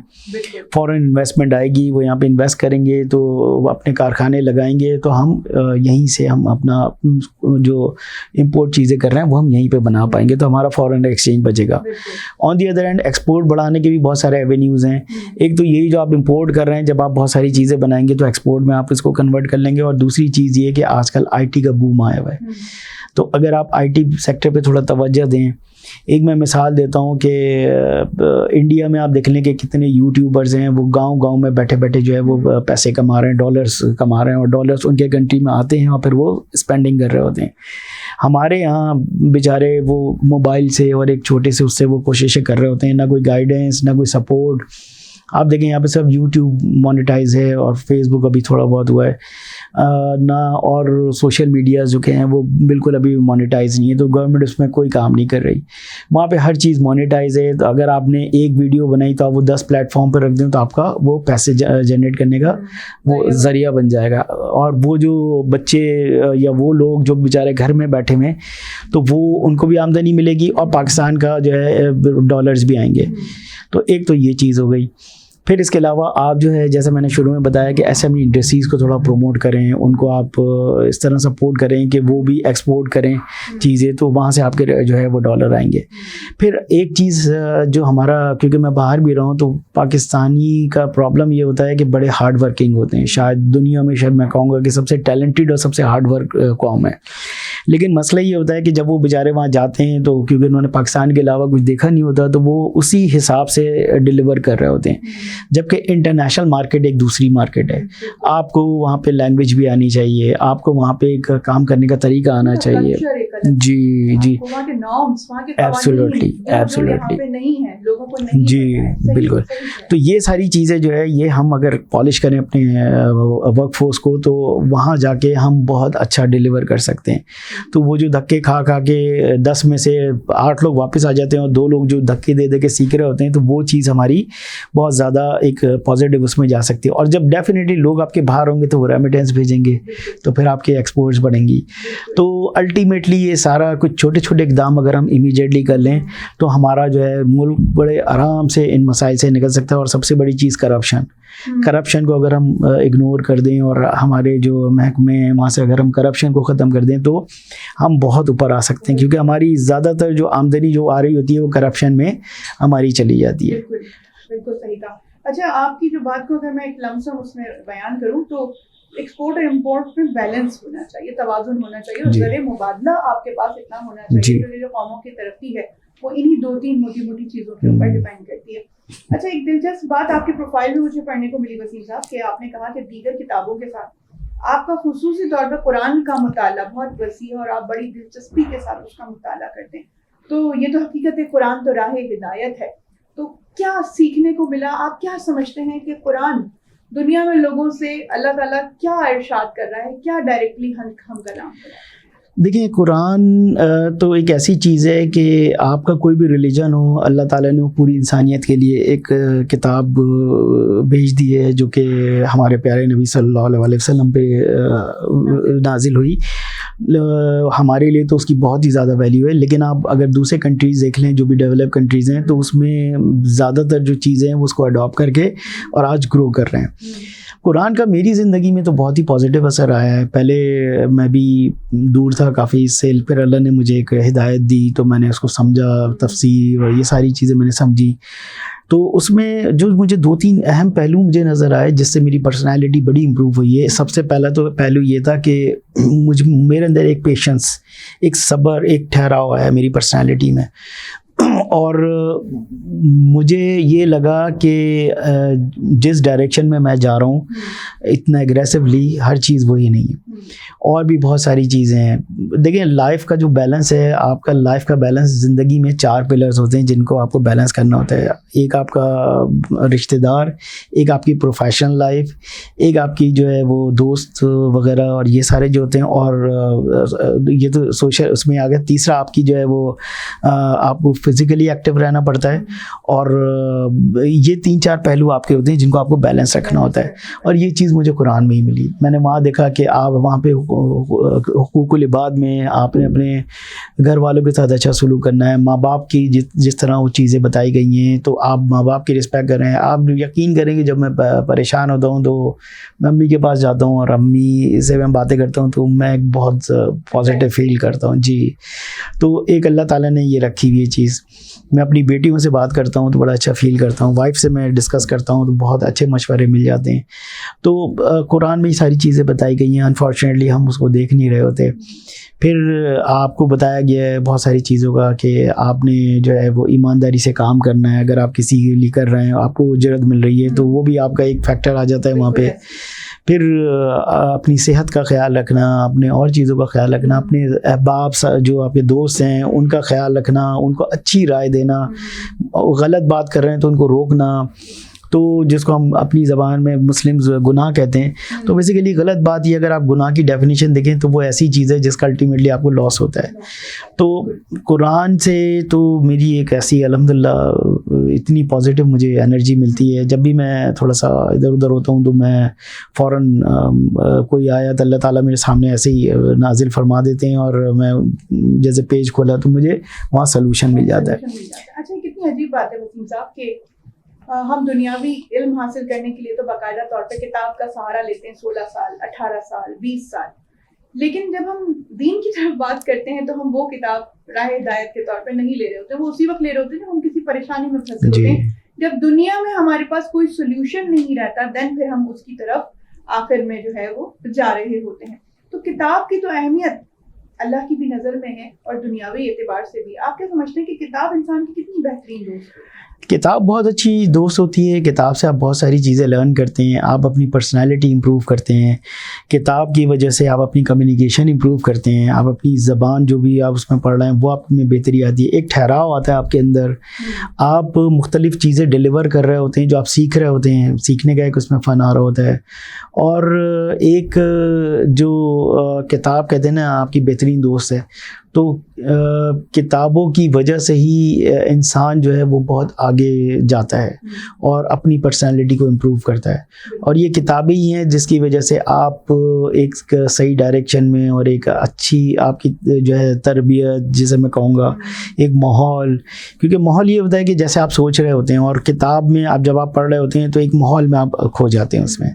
फ़ॉरेन इन्वेस्टमेंट आएगी, वो यहाँ पे इन्वेस्ट करेंगे, तो वो अपने कारखाने लगाएंगे, तो हम यहीं से हम अपना जो इंपोर्ट चीज़ें कर रहे हैं वो हम यहीं पे बना पाएंगे, तो हमारा फॉरेन एक्सचेंज बचेगा। On the other and export बढ़ाने के भी बहुत सारे एवेन्यूज़ हैं। एक तो यही जो आप इंपोर्ट कर रहे हैं, जब आप बहुत सारी चीज़ें बनाएंगे तो एक्सपोर्ट में आप इसको कन्वर्ट कर लेंगे। और दूसरी चीज़ ये कि आजकल IT का बूम आया हुआ है, तो अगर आप IT सेक्टर पे थोड़ा तवज्जो दें। एक मैं मिसाल देता हूँ कि इंडिया में आप देख लें कि कितने यूट्यूबर्स हैं, वो गांव-गांव में बैठे-बैठे जो है वो पैसे कमा रहे हैं, डॉलर्स कमा रहे हैं, और डॉलर्स उनके कंट्री में आते हैं और फिर वो स्पेंडिंग कर रहे होते हैं। हमारे यहाँ बेचारे वो मोबाइल से और एक छोटे से उससे वो कोशिशें कर रहे होते हैं, ना कोई गाइडेंस, ना कोई सपोर्ट। आप देखें यहाँ पे सब यूट्यूब मोनेटाइज है और फेसबुक अभी थोड़ा बहुत हुआ है ना, और सोशल मीडिया जो के हैं वो बिल्कुल अभी मोनेटाइज नहीं है, तो गवर्नमेंट उसमें कोई काम नहीं कर रही। वहाँ पे हर चीज़ मोनेटाइज है, तो अगर आपने एक वीडियो बनाई तो आप वो 10 प्लेटफॉर्म पर रख दें तो आपका वो पैसे जनरेट करने का वो ज़रिया बन जाएगा। और वो जो बच्चे या वो लोग जो बेचारे घर में बैठे हुए, तो वो उनको भी आमदनी मिलेगी और पाकिस्तान का जो है डॉलर्स भी आएंगे। तो एक तो ये चीज़ हो गई। फिर इसके अलावा आप जो है, जैसे मैंने शुरू में बताया कि SME इंडस्ट्रीज़ को थोड़ा प्रमोट करें, उनको आप इस तरह सपोर्ट करें कि वो भी एक्सपोर्ट करें चीज़ें, तो वहाँ से आपके जो है वो डॉलर आएंगे। फिर एक चीज़ जो हमारा, क्योंकि मैं बाहर भी रहा हूँ, तो पाकिस्तानी का प्रॉब्लम ये होता है कि बड़े हार्ड वर्किंग होते हैं। शायद दुनिया में शायद मैं कहूँगा कि सबसे टैलेंटेड और सबसे हार्ड वर्क कौम है। लेकिन मसला ये होता है कि जब वो बेचारे वहाँ जाते हैं, तो क्योंकि उन्होंने पाकिस्तान के अलावा कुछ देखा नहीं होता, तो वो उसी हिसाब से डिलीवर कर रहे होते हैं। जबकि इंटरनेशनल मार्केट एक दूसरी मार्केट है। आपको वहाँ पे लैंग्वेज भी आनी चाहिए, आपको वहाँ पे एक काम करने का तरीका आना चाहिए। जी जी, एब्सोल्युटली जी, बिल्कुल। तो ये सारी चीज़ें जो है, ये हम अगर पॉलिश करें अपने वर्कफोर्स को, तो वहाँ जाके हम बहुत अच्छा डिलीवर कर सकते हैं। तो वो जो धक्के खा के 10 में से 8 लोग वापस आ जाते हैं और 2 लोग जो धक्के दे दे के सीख रहे होते हैं, तो वो चीज़ हमारी बहुत ज़्यादा एक पॉजिटिव उसमें जा सकती है। और जब डेफिनेटली लोग आपके बाहर होंगे तो वो रेमिटेंस भेजेंगे, तो फिर आपके एक्सपोर्ट्स बढ़ेंगी। तो अल्टीमेटली ये सारा कुछ छोटे छोटे इकदाम अगर हम इमीडिएटली कर लें, तो हमारा जो है मुल्क बड़े आराम से इन मसाइल से निकल सकता है। और सबसे बड़ी चीज़ करप्शन को अगर हम इग्नोर कर दें और हमारे जो महकमे हैं वहाँ से अगर हम करप्शन को ख़त्म कर दें, तो हम बहुत ऊपर आ सकते हैं। क्योंकि हमारी ज़्यादातर जो आमदनी जो आ रही होती है वो करप्शन में हमारी चली जाती है। बिल्कुल सही कहा। अच्छा, आपकी जो बात को अगर मैं एक लमसम उसमें बयान करूं, तो एक्सपोर्ट और इंपोर्ट में बैलेंस होना चाहिए, तवाज़ुन होना चाहिए, और ज़रिए मुबादला आपके पास इतना होना चाहिए, क्योंकि जो कौमों की तरक्की है वो इन्हीं 2-3 मोटी चीज़ों के ऊपर डिपेंड करती है। अच्छा, एक दिलचस्प बात आपकी प्रोफाइल में मुझे पढ़ने को मिली वसीम साहब, कि आपने कहा कि दीगर किताबों के साथ आपका खुसूसी तौर पर कुरान का मुताला बहुत वसी है और आप बड़ी दिलचस्पी के साथ उसका मुताला करते हैं। तो ये तो हकीकत है, कुरान तो राह हिदायत है। तो क्या सीखने को मिला? आप क्या समझते हैं कि कुरान दुनिया में लोगों से अलग अलग क्या इरशाद कर रहा है, क्या डायरेक्टली हम कलाम कर रहा है? देखिए, कुरान तो एक ऐसी चीज़ है कि आपका कोई भी रिलीजन हो, अल्लाह ताला ने पूरी इंसानियत के लिए एक किताब भेज दी है, जो कि हमारे प्यारे नबी सल्लल्लाहु अलैहि वसल्लम पे नाजिल हुई। हमारे लिए तो उसकी बहुत ही ज़्यादा वैल्यू है। लेकिन आप अगर दूसरे कंट्रीज़ देख लें, जो भी डेवलप कंट्रीज़ हैं, तो उसमें ज़्यादातर जो चीज़ें हैं वो उसको अडॉप्ट करके और आज ग्रो कर रहे हैं। कुरान का मेरी ज़िंदगी में तो बहुत ही पॉजिटिव असर आया है। पहले मैं भी दूर था काफ़ी इससे, फिर अल्लाह ने मुझे एक हिदायत दी, तो मैंने उसको समझा, तफसीर और ये सारी चीज़ें मैंने समझी। तो उसमें जो मुझे 2-3 अहम पहलू मुझे नज़र आए जिससे मेरी पर्सनालिटी बड़ी इम्प्रूव हुई है। सबसे पहला तो पहलू ये था कि मेरे अंदर एक पेशेंस, एक सब्र, एक ठहराव आया मेरी पर्सनालिटी में। और मुझे ये लगा कि जिस डायरेक्शन में मैं जा रहा हूँ इतना एग्रेसिवली हर चीज़ वही नहीं है, और भी बहुत सारी चीज़ें हैं। देखिए लाइफ का जो बैलेंस है, आपका लाइफ का बैलेंस, ज़िंदगी में 4 पिलर्स होते हैं जिनको आपको बैलेंस करना होता है। एक आपका रिश्तेदार, एक आपकी प्रोफेशनल लाइफ, एक आपकी जो है वो दोस्त वगैरह और ये सारे जो होते हैं, और ये तो सोशल उसमें आ गया। तीसरा आपकी जो है वो आपको फिज़िकली एक्टिव रहना पड़ता है, और ये 3-4 पहलू आपके होते हैं जिनको आपको बैलेंस रखना होता है। और ये चीज़ मुझे कुरान में ही मिली। मैंने वहाँ देखा कि आप वहाँ पे हुकूकुल इबाद में आपने अपने घर वालों के साथ अच्छा सलूक करना है। माँ बाप की जिस तरह वो चीज़ें बताई गई हैं, तो आप माँ बाप की रिस्पेक्ट कर रहे हैं। आप यकीन करेंगे जब मैं परेशान होता हूँ तो मैं अम्मी के पास जाता हूँ और अम्मी से मैं बातें करता हूँ तो मैं बहुत पॉजिटिव फील करता हूँ जी। तो एक अल्लाह ताला ने ये रखी हुई चीज़। मैं अपनी बेटियों से बात करता हूँ तो बड़ा अच्छा फील करता हूँ। वाइफ से मैं डिस्कस करता हूँ तो बहुत अच्छे मशवरे मिल जाते हैं। तो कुरान में ये सारी चीज़ें बताई गई हैं। अनफॉर्चुनेटली हम उसको देख नहीं रहे होते। फिर आपको बताया गया है बहुत सारी चीज़ों का कि आपने जो है वो ईमानदारी से काम करना है। अगर आप किसी के लिए कर रहे हैं, आपको उजरत मिल रही है, तो वो भी आपका एक फैक्टर आ जाता है वहाँ पे। फिर अपनी सेहत का ख्याल रखना, अपने और चीज़ों का ख्याल रखना, अपने अहबाब जो आपके दोस्त हैं उनका ख्याल रखना, उनको अच्छी राय देना, गलत बात कर रहे हैं तो उनको रोकना। तो जिसको हम अपनी ज़बान में मुस्लिम्स गुनाह कहते हैं। तो बेसिकली गलत बात ये, अगर आप गुनाह की डेफिनेशन देखें तो वो ऐसी चीज़ है जिसका अल्टीमेटली आपको लॉस होता है। तो कुरान से तो मेरी एक ऐसी अल्हम्दुलिल्लाह इतनी पॉजिटिव मुझे एनर्जी मिलती है। जब भी मैं थोड़ा सा इधर उधर होता हूँ तो मैं फ़ौरन कोई आयत अल्लाह ताला मेरे सामने ऐसे ही नाजिल फरमा देते हैं और मैं जैसे पेज खोला तो मुझे वहाँ सलूशन मिल जाता है। अच्छा, कितनी अजीब बात है वसीम साहब कि हम दुनियावी इल्म हासिल करने के लिए तो बाकायदा तौर पे किताब का सहारा लेते हैं 16 साल, 18 साल, 20 साल, लेकिन जब हम दीन की तरफ बात करते हैं तो हम वो किताब राह हिदायत के तौर पे नहीं ले रहे होते। वो उसी वक्त ले रहे होते हैं जब हम किसी परेशानी में फंसे होते हैं। जब दुनिया में हमारे पास कोई सोल्यूशन नहीं रहता, देन फिर हम उसकी तरफ आखिर में जो है वो जा रहे होते हैं। तो किताब की तो अहमियत अल्लाह की भी नज़र में है और दुनियावी एतबार से भी। आप क्या समझते हैं कि किताब इंसान की कितनी बेहतरीन दोस्त है? किताब बहुत अच्छी दोस्त होती है। किताब से आप बहुत सारी चीज़ें लर्न करते हैं, आप अपनी पर्सनालिटी इम्प्रूव करते हैं। किताब की वजह से आप अपनी कम्युनिकेशन इम्प्रूव करते हैं, आप अपनी ज़बान जो भी आप उसमें पढ़ रहे हैं वो आप में बेहतरी आती है। एक ठहराव आता है आपके अंदर, आप मुख्तलिफ़ चीज़ें डिलीवर कर रहे होते हैं जो आप सीख रहे होते हैं, सीखने का एक उसमें फ़न आ रहा होता है। और एक जो किताब कहते हैं ना आपकी बेहतरीन दोस्त है, तो किताबों की वजह से ही इंसान जो है वो बहुत आगे जाता है और अपनी पर्सनालिटी को इम्प्रूव करता है। और ये किताबें ही हैं जिसकी वजह से आप एक सही डायरेक्शन में और एक अच्छी आपकी जो है तरबियत, जिसे मैं कहूँगा एक माहौल, क्योंकि माहौल ये होता है कि जैसे आप सोच रहे होते हैं और किताब में आप जब आप पढ़ रहे होते हैं तो एक माहौल में आप खो जाते हैं उसमें।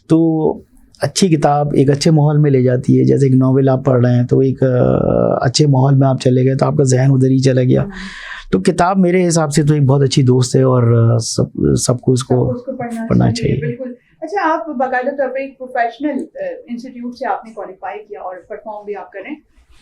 तो अच्छी किताब एक अच्छे माहौल में ले जाती है। जैसे एक नावल आप पढ़ रहे हैं तो एक अच्छे माहौल में आप चले गए तो आपका जहन उधर ही चला गया। तो किताब मेरे हिसाब से तो एक बहुत अच्छी दोस्त है और सबको उसको पढ़ना चाहिए। बिल्कुल। अच्छा, आप बाकायदा तौर पर एक प्रोफेशनल इंस्टीट्यूट से आपने क्वालिफाई किया और परफॉर्म भी आप करें।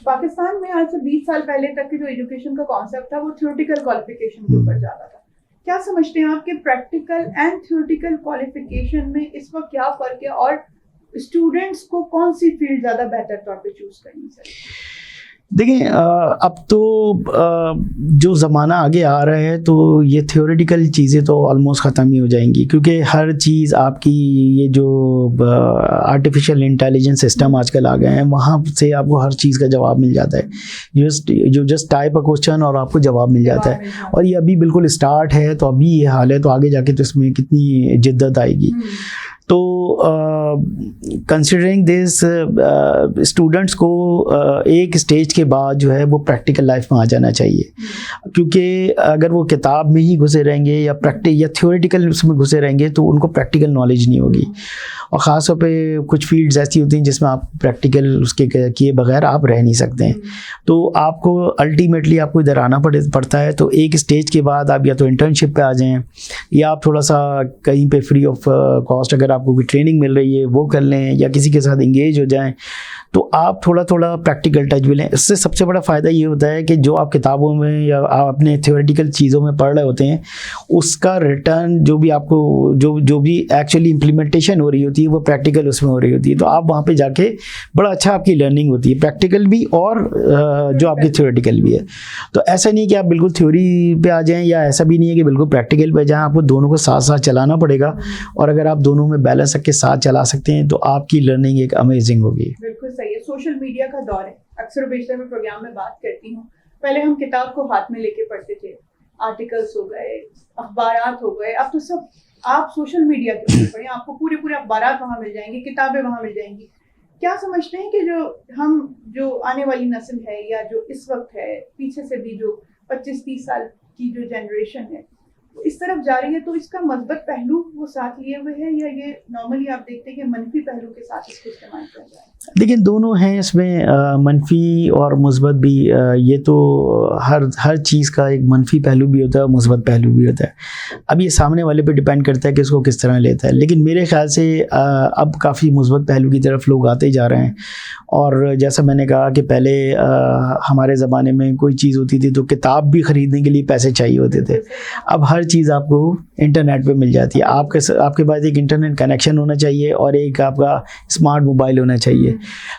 पाकिस्तान में आज से 20 साल पहले तक की जो एजुकेशन का कॉन्सेप्ट था वो थ्योरेटिकल क्वालिफिकेशन के ऊपर ज़्यादा था। क्या समझते हैं आपके प्रैक्टिकल एंड थ्योरेटिकल क्वालिफिकेशन में इस वक्त क्या फ़र्क है और स्टूडेंट्स को कौन सी फील्ड ज़्यादा बेहतर तौर पे चूज़ करनी चाहिए? देखिए अब तो जो ज़माना आगे आ रहा है तो ये थ्योरेटिकल चीज़ें तो ऑलमोस्ट ख़त्म ही हो जाएंगी, क्योंकि हर चीज़ आपकी ये जो आर्टिफिशियल इंटेलिजेंस सिस्टम आजकल आ गए हैं वहाँ से आपको हर चीज़ का जवाब मिल जाता है। जस्ट टाइप अ क्वेश्चन और आपको जवाब मिल जाता है। और ये अभी बिल्कुल स्टार्ट है, तो अभी ये हाल है, तो आगे जाके तो इसमें कितनी जिद्दत आएगी। तो कंसिडरिंग दिस स्टूडेंट्स को एक स्टेज के बाद जो है वो प्रैक्टिकल लाइफ में आ जाना चाहिए, क्योंकि अगर वो किताब में ही घुसे रहेंगे या थ्योरेटिकल उसमें घुसे रहेंगे तो उनको प्रैक्टिकल नॉलेज नहीं होगी। और ख़ास तौर पे कुछ फील्ड्स ऐसी होती हैं जिसमें आप प्रैक्टिकल उसके किए बगैर आप रह नहीं सकते हैं। तो आपको अल्टीमेटली आपको इधर आना पड़ता है। तो एक स्टेज के बाद आप या तो इंटर्नशिप पे आ जाएं या आप थोड़ा सा कहीं पे फ्री ऑफ कॉस्ट अगर आपको कोई ट्रेनिंग मिल रही है वो कर लें या किसी के साथ इंगेज हो जाएं, तो आप थोड़ा थोड़ा प्रैक्टिकल टच भी लें। इससे सबसे बड़ा फ़ायदा ये होता है कि जो आप किताबों में या आप अपने थ्योरेटिकल चीज़ों में पढ़ रहे होते हैं उसका रिटर्न जो भी आपको जो भी एक्चुअली इम्प्लीमेंटेशन हो रही होती है वो प्रैक्टिकल उसमें हो रही होती है। तो आप वहाँ पे जाके बड़ा अच्छा आपकी लर्निंग होती है, प्रैक्टिकल भी और जो आपकी थ्योरेटिकल भी है। तो ऐसा नहीं कि आप बिल्कुल थ्योरी पे आ जाएँ या ऐसा भी नहीं है कि बिल्कुल प्रैक्टिकल पे जाएँ, आपको दोनों को साथ साथ चलाना पड़ेगा। और अगर आप दोनों में बैलेंस के साथ चला सकते हैं तो आपकी लर्निंग एक अमेजिंग होगी। बिल्कुल सही है। सोशल मीडिया का दौर है, अक्सर बेशतर मैं प्रोग्राम में बात करती हूँ। पहले हम किताब को हाथ में लेके पढ़ते थे, आर्टिकल्स हो गए, अखबारात हो गए, अब तो सब आप सोशल मीडिया के ऊपर पढ़ें, आपको पूरे पूरे अखबारात वहाँ मिल जाएंगे, किताबें वहाँ मिल जाएंगी। क्या समझते हैं कि जो आने वाली नस्ल है या जो इस वक्त है, पीछे से भी जो 25-30 साल की जो जनरेशन है वो इस तरफ जा रही है, तो इसका मस्बत पहलू वो साथ लिए हुए है या ये नॉर्मली आप देखते हैं कि मनफी पहलू के साथ इसको इस्तेमाल किया जाए? लेकिन दोनों हैं इसमें, मनफी और मुस्बत भी। ये तो हर चीज़ का एक मनफी पहलू भी होता है और मुस्बत पहलू भी होता है। अब ये सामने वाले पे डिपेंड करता है कि इसको किस तरह लेता है। लेकिन मेरे ख्याल से अब काफ़ी मुस्बत पहलू की तरफ लोग आते जा रहे हैं। और जैसा मैंने कहा कि पहले हमारे ज़माने में कोई चीज़ होती थी तो किताब भी ख़रीदने के लिए पैसे चाहिए होते थे। अब हर चीज़ आपको इंटरनेट पे मिल जाती है। आपके पास एक इंटरनेट कनेक्शन होना चाहिए और एक आपका स्मार्ट मोबाइल होना चाहिए,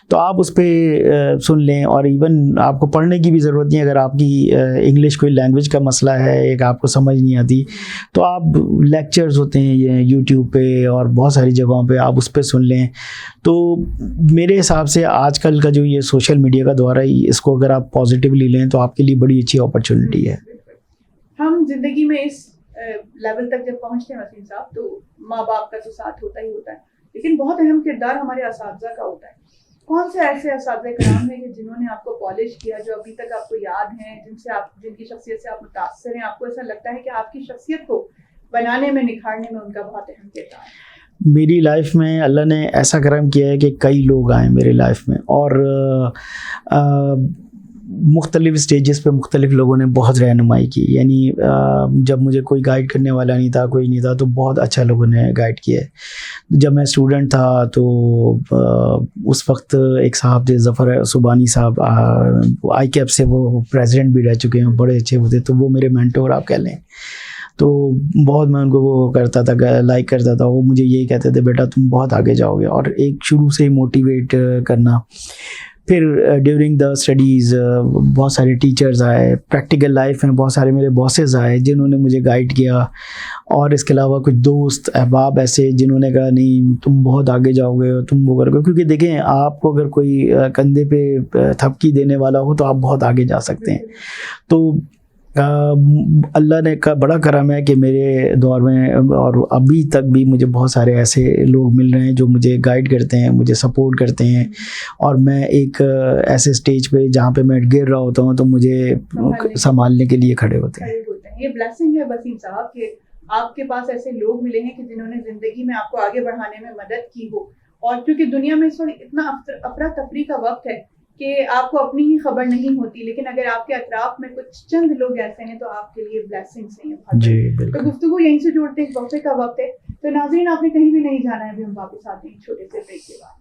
तो आप उस पर सुन लें। और इवन आपको पढ़ने की भी ज़रूरत नहीं। अगर आपकी इंग्लिश कोई लैंग्वेज का मसला है, एक आपको समझ नहीं आती, तो आप लेक्चर्स होते हैं ये यूट्यूब पे और बहुत सारी जगहों पे आप उस पर सुन लें। तो मेरे हिसाब से आजकल का जो ये सोशल मीडिया का दौर है, इसको अगर आप पॉजिटिवली लें तो आपके लिए बड़ी अच्छी अपॉर्चुनिटी है। हम जिंदगी में इस लेवल तक जब पहुंचते हैं वसीम साहब, तो माँ बाप का तो साथ होता ही होता है, लेकिन बहुत अहम किरदार हमारे असातिज़ा का होता है। कौन से ऐसे असातिज़ा कराम हैं कि जिन्होंने आपको पॉलिश किया, जो अभी तक आपको याद हैं, जिनकी शख्सियत से आप मुतासर हैं, आपको ऐसा लगता है कि आपकी शख्सियत को बनाने में, निखारने में उनका बहुत अहम किरदार है? मेरी लाइफ में अल्लाह ने ऐसा करम किया है कि कई लोग आए मेरे लाइफ में और मुख्तलिफ स्टेजेस पे मुख्तलिफ लोगों ने बहुत रहनुमाई की। यानी जब मुझे कोई गाइड करने वाला नहीं था, कोई नहीं था, तो बहुत अच्छा लोगों ने गाइड किया है। जब मैं स्टूडेंट था तो उस वक्त एक साहब थे, ज़फ़र सुबानी साहब, ICAP से वो प्रेसिडेंट भी रह चुके हैं, बड़े अच्छे वो थे। तो वो मेरे मेंटोर आप कह लें। तो बहुत मैं उनको वो करता था, लाइक करता था। वो मुझे यही कहते थे, बेटा तुम बहुत आगे जाओगे, और एक शुरू से ही मोटिवेट करना। फिर ड्यूरिंग द स्टडीज़ बहुत सारे टीचर्स आए, प्रैक्टिकल लाइफ में बहुत सारे मेरे बॉसेस आए जिन्होंने मुझे गाइड किया, और इसके अलावा कुछ दोस्त अहबाब ऐसे जिन्होंने कहा नहीं तुम बहुत आगे जाओगे, तुम वो करोगे। क्योंकि देखें, आपको अगर कोई कंधे पे थपकी देने वाला हो तो आप बहुत आगे जा सकते हैं। तो अल्लाह ने का बड़ा करम है कि मेरे दौर में और अभी तक भी मुझे बहुत सारे ऐसे लोग मिल रहे हैं जो मुझे गाइड करते हैं, मुझे सपोर्ट करते हैं। और मैं एक ऐसे स्टेज पे जहाँ पे मैं गिर रहा होता हूँ तो मुझे संभालने के लिए खड़े होते हैं। ये ब्लेसिंग है वसीम साहब कि आपके पास ऐसे लोग मिले हैं कि जिन्होंने ज़िंदगी में आपको आगे बढ़ाने में मदद की हो। और क्योंकि दुनिया में इस वक्त इतना अफरा तफरी का वक्त है कि आपको अपनी ही खबर नहीं होती, लेकिन अगर आपके अतराफ में कुछ चंद लोग ऐसे हैं तो आपके लिए ब्लेसिंग्स हैं जी। तो गुफ्तगू यहीं से जोड़ते हैं, वक्फे का वक्त है। तो नाज़रीन, आपने कहीं भी नहीं जाना है, अभी हम वापस आते हैं छोटे से ब्रेक के बाद।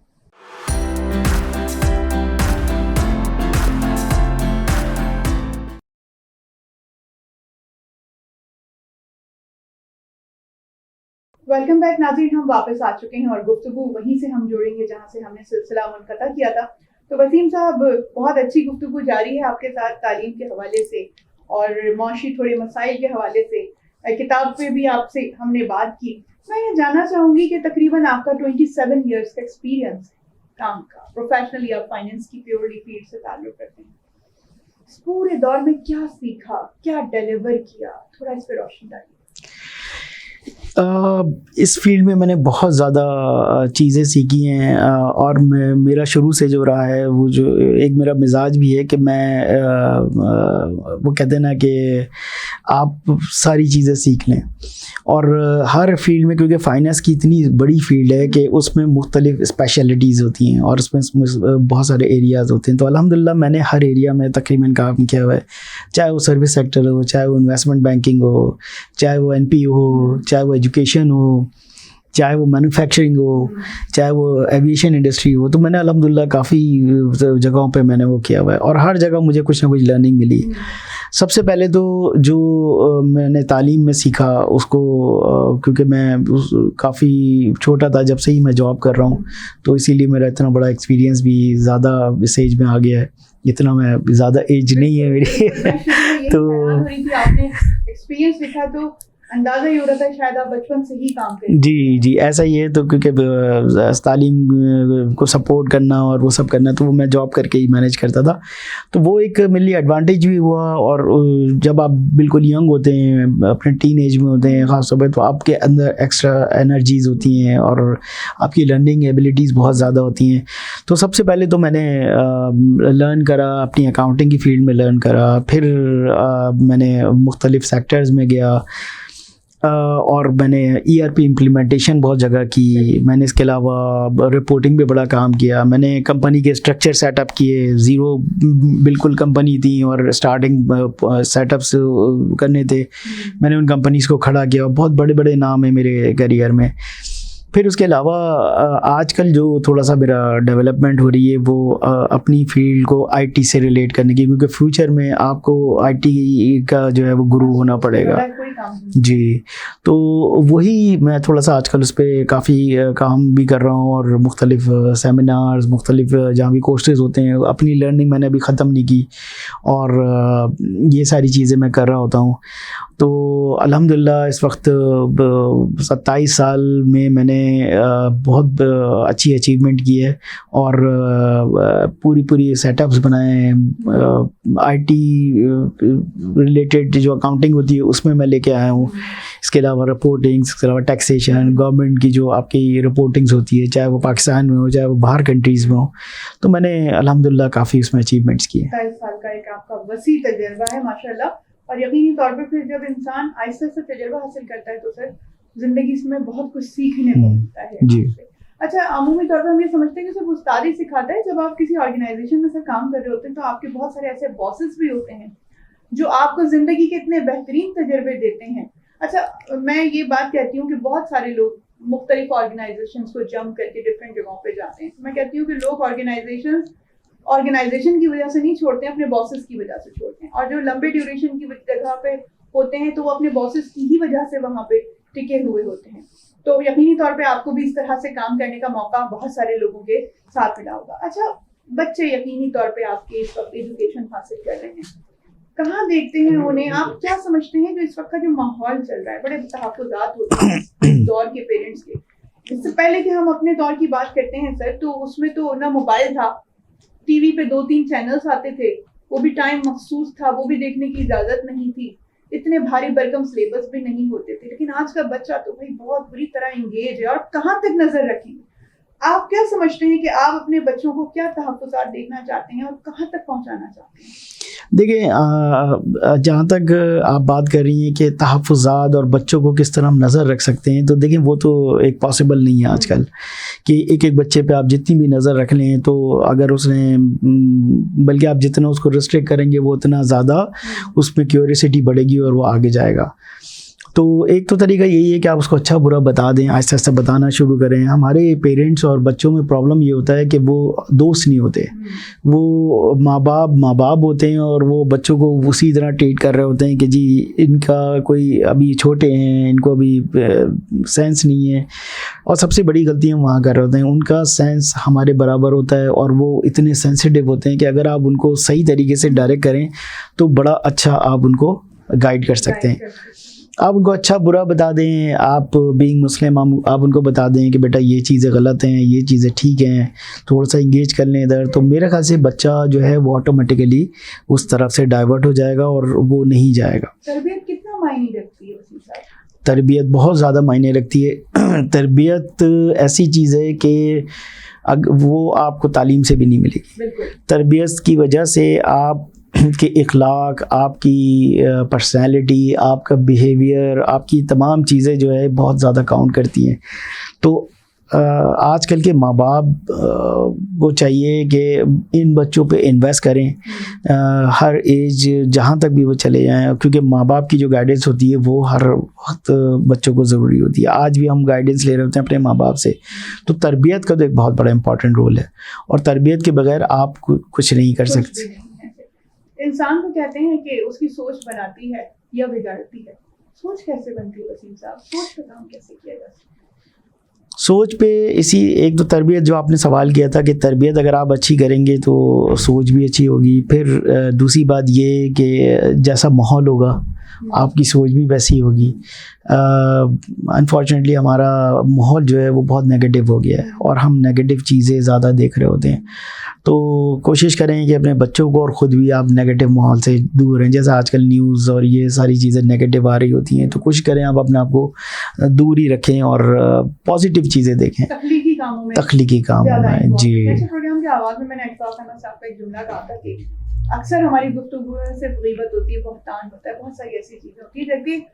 वेलकम बैक नाज़रीन, हम वापस आ चुके हैं और गुफ्तगू वहीं से हम जोड़ेंगे जहाँ से हमने सिलसिला मुनक़ता किया था। तो वसीम साहब, बहुत अच्छी गुफ्तगू जारी है आपके साथ तालीम के हवाले से और मौशी थोड़े मसाइल के हवाले से। किताब पे भी आपसे हमने बात की। मैं ये जानना चाहूँगी कि तकरीबन आपका 27 ईयर्स का एक्सपीरियंस है काम का, प्रोफेशनली आप फाइनेंस की प्योरली फील्ड से ताल्लुक़ रखते हैं। इस पूरे दौर में क्या सीखा, क्या डिलीवर किया, थोड़ा इस पर रोशनी डालिए। इस फील्ड में मैंने बहुत ज़्यादा चीज़ें सीखी हैं, और मेरा शुरू से जो रहा है वो जो एक मेरा मिजाज भी है कि मैं वो कहते हैं ना कि आप सारी चीज़ें सीख लें। और हर फील्ड में, क्योंकि फाइनेंस की इतनी बड़ी फील्ड है कि उसमें मुख्तलिफ स्पेशलिटीज़ होती हैं और उसमें बहुत सारे एरियाज़ होते हैं। तो अल्हम्दुलिल्लाह मैंने हर एरिया में तकरीबन काम किया हुआ है, चाहे वो सर्विस सेक्टर हो, चाहे वो इन्वेस्टमेंट बैंकिंग हो, चाहे वो NPO हो, चाहे वो एजुकेशन हो, चाहे वो मैन्युफैक्चरिंग हो, चाहे वो एविएशन इंडस्ट्री हो। तो मैंने अल्हम्दुलिल्लाह काफ़ी जगहों पे मैंने वो किया हुआ है और हर जगह मुझे कुछ ना कुछ लर्निंग मिली। सबसे पहले तो जो मैंने तालीम में सीखा उसको, क्योंकि मैं काफ़ी छोटा था जब से ही मैं जॉब कर रहा हूँ, तो इसीलिए मेरा इतना बड़ा एक्सपीरियंस भी ज़्यादा इस एज में आ गया है। इतना मैं ज़्यादा एज नहीं है मेरी तो आपने एक्सपीरियंस लिखा तो अंदाज़ा ही हो रहा था शायद आप बचपन से ही काम करें। जी ऐसा ही है। तो क्योंकि तालीम को सपोर्ट करना और वो सब करना, तो वो मैं जॉब करके ही मैनेज करता था, तो वो एक मेरे लिए एडवांटेज भी हुआ। और जब आप बिल्कुल यंग होते हैं, अपने टीन एज में होते हैं ख़ास तौर पर, तो आपके अंदर एक्स्ट्रा एनर्जीज़ होती हैं और आपकी लर्निंग एबिलिटीज़ बहुत ज़्यादा होती हैं। तो सबसे पहले तो मैंने लर्न करा, अपनी अकाउंटिंग की फील्ड में लर्न करा, फिर मैंने मुख्तलिफ सेक्टर्स में गया और मैंने ERP इम्प्लीमेंटेशन बहुत जगह की। मैंने इसके अलावा रिपोर्टिंग पे बड़ा काम किया। मैंने कंपनी के स्ट्रक्चर सेटअप किए, ज़ीरो बिल्कुल कंपनी थी और स्टार्टिंग सेटअप्स करने थे। मैंने उन कंपनीज़ को खड़ा किया, बहुत बड़े बड़े नाम है मेरे करियर में। फिर उसके अलावा आजकल जो थोड़ा सा मेरा डेवलपमेंट हो रही है वो अपनी फील्ड को IT से रिलेट करने की, क्योंकि फ्यूचर में आपको IT का जो है वो गुरु होना पड़ेगा। जी, तो वही मैं थोड़ा सा आजकल उस पर काफ़ी काम भी कर रहा हूँ और मुख्तलिफ सेमिनार्स, मुख्तलिफ जहाँ भी कोर्सेज होते हैं, अपनी लर्निंग मैंने अभी ख़त्म नहीं की और ये सारी चीज़ें मैं कर रहा होता हूँ। तो अल्हम्दुलिल्लाह इस वक्त 27 साल में मैंने बहुत अच्छी अचीवमेंट की है और पूरी सेटअप्स बनाए हैं। IT रिलेटेड जो अकाउंटिंग होती है उसमें मैं लेके आया हूँ। इसके अलावा रिपोर्टिंग्स, इसके अलावा टैक्सेशन, गवर्नमेंट की जो आपकी रिपोर्टिंग्स होती है, चाहे वो पाकिस्तान में हो चाहे वो बाहर कंट्रीज़ में हो, तो मैंने अल्हम्दुलिल्लाह काफ़ी उसमें अचीवमेंट्स किए। 27 साल का एक आपका वसी तजर्बा है माशाल्लाह। और यकीनी तौर पर फिर जब इंसान आहिस्ता से तजर्बा हासिल करता है तो सर ज़िंदगी में बहुत कुछ सीखने को मिलता है जी। अच्छा, अमूमी तौर पर हम ये समझते हैं कि सिर्फ उस्तादी सिखाता है। जब आप किसी ऑर्गेनाइजेशन में से काम कर रहे होते हैं तो आपके बहुत सारे ऐसे बॉसेस भी होते हैं जो आपको ज़िंदगी के इतने बेहतरीन तजर्बे देते हैं। अच्छा, मैं ये बात कहती हूँ कि बहुत सारे लोग मुख्तलिफ ऑर्गेनाइजेशंस को जंप करके डिफरेंट जगहों पे जाते हैं। मैं कहती हूँ कि लोग ऑर्गेनाइजेशन की वजह से नहीं छोड़ते हैं, अपने बॉसेस की वजह से छोड़ते हैं। और जो लंबे ड्यूरेशन की जगह पे होते हैं तो वो अपने बॉसेस की ही वजह से वहाँ पे टिके हुए होते हैं। तो यकीनी तौर पे आपको भी इस तरह से काम करने का मौका बहुत सारे लोगों के साथ मिला होगा। अच्छा, बच्चे यकीनी तौर पे आपके इस वक्त एजुकेशन हासिल कर रहे हैं, कहाँ देखते हैं उन्हें? आप क्या समझते हैं जो इस वक्त का जो माहौल चल रहा है, बड़े तहफ़्फ़ुज़ात होते हैं इस दौर के पेरेंट्स के। इससे पहले कि हम अपने दौर की बात करते हैं सर, तो उसमें तो ना मोबाइल था, टीवी पे 2-3 चैनल्स आते थे, वो भी टाइम मखसूस था, वो भी देखने की इजाज़त नहीं थी, इतने भारी भरकम सिलेबस भी नहीं होते थे। लेकिन आज का बच्चा तो भाई बहुत बुरी तरह इंगेज है, और कहाँ तक नज़र रखेंगे? आप क्या समझते हैं कि आप अपने बच्चों को क्या तहफ़्फ़ुज़ात देखना चाहते हैं और कहाँ तक पहुँचाना चाहते हैं? देखिए, जहाँ तक आप बात कर रही हैं कि तहफ़्फ़ुज़ात और बच्चों को किस तरह हम नज़र रख सकते हैं, तो देखिए वो तो एक पॉसिबल नहीं है आजकल कि एक बच्चे पे आप जितनी भी नज़र रख लें, तो अगर उसने बल्कि आप जितना उसको रिस्ट्रिक्ट करेंगे वो उतना ज़्यादा उसमें क्यूरियोसिटी बढ़ेगी और वो आगे जाएगा। तो एक तो तरीका यही है कि आप उसको अच्छा बुरा बता दें, आहिस्ता आहिस्ता बताना शुरू करें। हमारे पेरेंट्स और बच्चों में प्रॉब्लम ये होता है कि वो दोस्त नहीं होते, वो माँ बाप होते हैं और वो बच्चों को उसी तरह ट्रीट कर रहे होते हैं कि जी इनका कोई अभी छोटे हैं, इनको अभी सेंस नहीं है। और सबसे बड़ी गलती हम वहाँ कर रहे होते हैं, उनका सेंस हमारे बराबर होता है और वो इतने सेंसिटिव होते हैं कि अगर आप उनको सही तरीके से डायरेक्ट करें तो बड़ा अच्छा आप उनको गाइड कर सकते हैं। आप उनको अच्छा बुरा बता दें, आप बीइंग मुस्लिम आप उनको बता दें कि बेटा ये चीज़ें गलत हैं, ये चीज़ें ठीक हैं, थोड़ा सा इंगेज कर लें इधर, तो मेरे ख्याल से बच्चा जो है वो ऑटोमेटिकली उस तरफ से डाइवर्ट हो जाएगा और वो नहीं जाएगा। तरबियत कितना मायने रखती है उसी साथ? तरबियत बहुत ज़्यादा मायने रखती है। तरबियत ऐसी चीज़ है कि वो आपको तालीम से भी नहीं मिलेगी। तरबियत की वजह से आप के इखलाक, आपकी पर्सनैलिटी, आपका बिहेवियर, आपकी तमाम चीज़ें जो है बहुत ज़्यादा काउंट करती हैं। तो आजकल के माँ बाप को चाहिए कि इन बच्चों पे इन्वेस्ट करें, हर एज जहाँ तक भी वो चले जाएं, क्योंकि माँ बाप की जो गाइडेंस होती है वो हर वक्त बच्चों को ज़रूरी होती है। आज भी हम गाइडेंस ले रहे होते हैं अपने माँ बाप से, तो तरबियत का तो एक बहुत बड़ा इंपॉर्टेंट रोल है, और तरबियत के बगैर आप कुछ नहीं कर सकते। इंसान को कहते हैं कि उसकी सोच बनाती है या बिगाड़ती है। सोच कैसे बनती है वसीम साहब? सोच पे काम कैसे किया जा सकता है? सोच पे इसी एक तो तरबियत, जो आपने सवाल किया था कि तरबियत अगर आप अच्छी करेंगे तो सोच भी अच्छी होगी। फिर दूसरी बात ये कि जैसा माहौल होगा आपकी सोच भी वैसी होगी। अनफॉर्चुनेटली हमारा माहौल जो है वो बहुत नेगेटिव हो गया है और हम नेगेटिव चीज़ें ज़्यादा देख रहे होते हैं। तो कोशिश करें कि अपने बच्चों को और ख़ुद भी आप नेगेटिव माहौल से दूर रहें। जैसे आजकल न्यूज़ और ये सारी चीज़ें नेगेटिव आ रही होती हैं, तो कोशिश करें आप अपने आप को दूर ही रखें और पॉजिटिव चीज़ें देखें, तख्लीकी कामों में। जी, प्रोग्राम के आवाज़ में मैंने इकबाल खान साहब का एक जुमला कहा था कि अक्सर हमारी गुफ्तगू में सिर्फ गीबत होती है, बहतान होता है, बहुत सारी ऐसी चीज़ें होती है। जबकि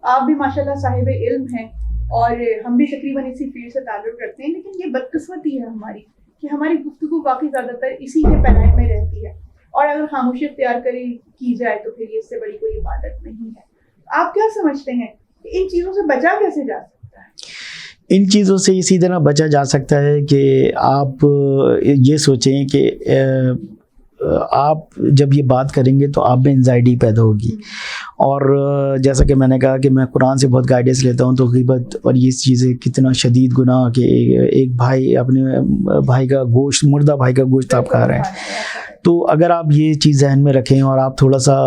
आप भी माशाल्लाह साहिब इल्म हैं और हम भी तकरीबन इसी फील्ड से ताल्लुक़ रखते हैं, लेकिन ये बदकिस्मती है हमारी कि हमारी गुफ्तगू वाकई ज़्यादातर इसी के पैराए में रहती है, और अगर खामोशी इख्तियार की जाए तो फिर ये इससे बड़ी कोई इबादत नहीं है। आप क्या समझते हैं कि इन चीज़ों से बचा कैसे जा सकता है? इन चीज़ों से इसी तरह बचा जा सकता है कि आप ये सोचें कि आप जब ये बात करेंगे तो आप में एंजाइटी पैदा होगी। और जैसा कि मैंने कहा कि मैं कुरान से बहुत गाइडेंस लेता हूँ, तो ग़ीबत और ये चीज़ें कितना शदीद गुनाह कि एक भाई अपने भाई का गोश्त, मुर्दा भाई का गोश्त आप खा रहे हैं। तो अगर आप ये चीज़ ज़हन में रखें और आप थोड़ा सा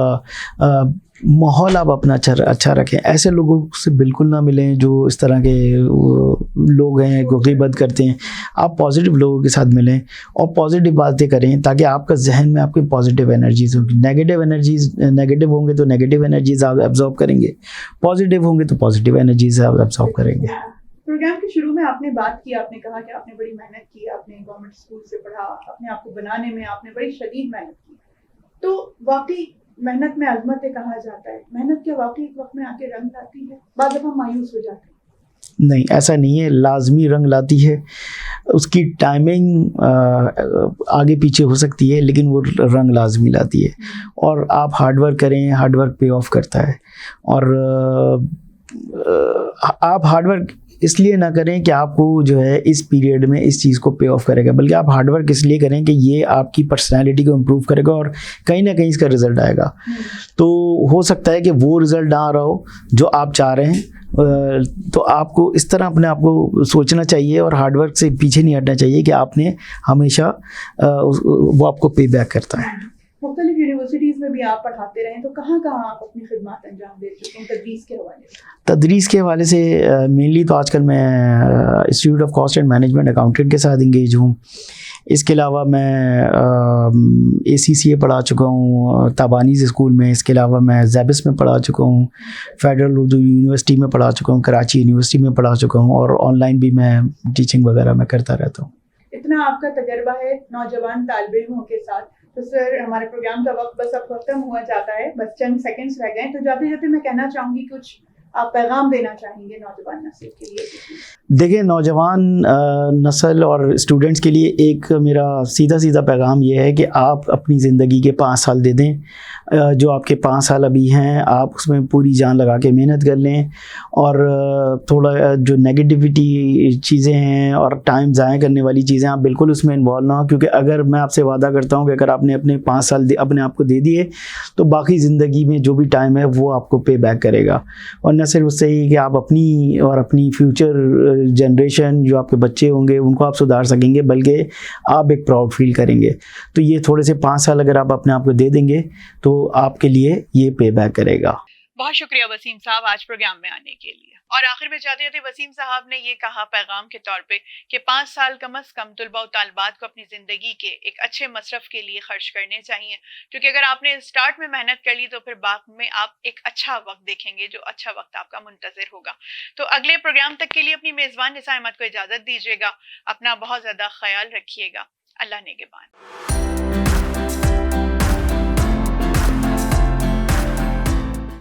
माहौल आप अपना अच्छा रखें, ऐसे लोगों से बिल्कुल ना मिलें जो इस तरह के लोग हैं जो ग़ीबत करते हैं। आप पॉजिटिव लोगों के साथ मिलें और पॉजिटिव बातें करें, ताकि आपका जहन में आपकी पॉजिटिव एनर्जीज होंगी। नेगेटिव होंगे तो नेगेटिव एनर्जीज आप एब्जॉर्ब करेंगे, पॉजिटिव होंगे तो पॉजिटिव एनर्जीज आप एब्जॉर्ब करेंगे। प्रोग्राम के शुरू में आपने बात की, आपने कहा कि आपने बड़ी मेहनत की, आपने गवर्नमेंट स्कूल से पढ़ा, अपने आप को बनाने में आपने बड़ी शदीद मेहनत की। तो वाकई मेहनत में अज़मत कहा जाता है, मेहनत क्या वाकई एक वक्त में आके रंग लाती है? बाद दफ़ा मायूस हो जाते हैं। नहीं, ऐसा नहीं है, लाजमी रंग लाती है। उसकी टाइमिंग आगे पीछे हो सकती है, लेकिन वो रंग लाजमी लाती है। और आप हार्डवर्क करें, हार्डवर्क पे ऑफ करता है। और आप हार्डवर्क इसलिए ना करें कि आपको जो है इस पीरियड में इस चीज़ को पे ऑफ करेगा, बल्कि आप हार्डवर्क इसलिए करें कि ये आपकी पर्सनैलिटी को इम्प्रूव करेगा और कहीं ना कहीं इसका रिज़ल्ट आएगा। तो हो सकता है कि वो रिज़ल्ट ना आ रहा हो जो आप चाह रहे हैं, तो आपको इस तरह अपने आप को सोचना चाहिए और हार्डवर्क से पीछे नहीं हटना चाहिए कि आपने हमेशा वो आपको पे बैक करता है। मुख्तलिफ यूनिवर्सिटीज़ में भी आप पढ़ाते रहे, तो कहाँ आप अपनी खिदमत अंजाम दे चुके हैं तदरीस के हवाले से? तदरीस के हवाले से मेनली तो आजकल मैं institute of cost and management accountant के साथ इंगेज हूँ। इसके अलावा मैं ACCA पढ़ा चुका हूँ ताबानीज़ स्कूल में। इसके अलावा मैं ज़ैबिस में पढ़ा चुका हूँ, फेडरल उर्दू यूनिवर्सिटी में पढ़ा चुका हूँ, कराची यूनिवर्सिटी में पढ़ा चुका हूँ, और ऑनलाइन भी मैं टीचिंग वगैरह मैं करता रहता हूँ। इतना आपका तजर्बा है नौजवान तालिब इल्मों के साथ, तो सर हमारे प्रोग्राम का वक्त बस अब खत्म हुआ जाता है, बस चंद सेकंड्स रह गए। तो जाते जाते मैं कहना चाहूँगी, कुछ आप पैगाम देना चाहेंगे नौजवान नस्ल के लिए? देखिए, नौजवान नस्ल और स्टूडेंट्स के लिए एक मेरा सीधा पैगाम ये है कि आप अपनी ज़िंदगी के 5 साल दे दें। जो आपके 5 साल अभी हैं, आप उसमें पूरी जान लगा के मेहनत कर लें, और थोड़ा जो नेगेटिविटी चीज़ें हैं और टाइम ज़ाया करने वाली चीज़ें, आप बिल्कुल उसमें इन्वॉल्व ना हो। क्योंकि अगर मैं आपसे वादा करता हूँ कि अगर आपने अपने 5 साल अपने आप को दे दिए, तो बाकी ज़िंदगी में जो भी टाइम है वो आपको पे बैक करेगा। और न सिर्फ उससे ही कि आप अपनी और अपनी फ्यूचर जनरेशन, जो आपके बच्चे होंगे, उनको आप सुधार सकेंगे, बल्कि आप एक प्राउड फील करेंगे। तो ये थोड़े से 5 साल अगर आप अपने आप को दे देंगे तो आपके लिए ये पे बैक करेगा। बहुत शुक्रिया वसीम साहब आज प्रोग्राम में आने के लिए। और आखिर में जाते जाते वसीम साहब ने ये कहा पैगाम के तौर पे कि 5 साल कम अज कम तुलबा और तालबात को अपनी जिंदगी के एक अच्छे मसरफ के लिए खर्च करने चाहिए, क्योंकि अगर आपने स्टार्ट में मेहनत कर ली तो फिर बाद में आप एक अच्छा वक्त देखेंगे, जो अच्छा वक्त आपका मुंतजर होगा। तो अगले प्रोग्राम तक के लिए अपनी मेजबान निसा अहमद को इजाजत दीजिएगा। अपना बहुत ज्यादा ख्याल रखिएगा। अल्लाह नेगेबान।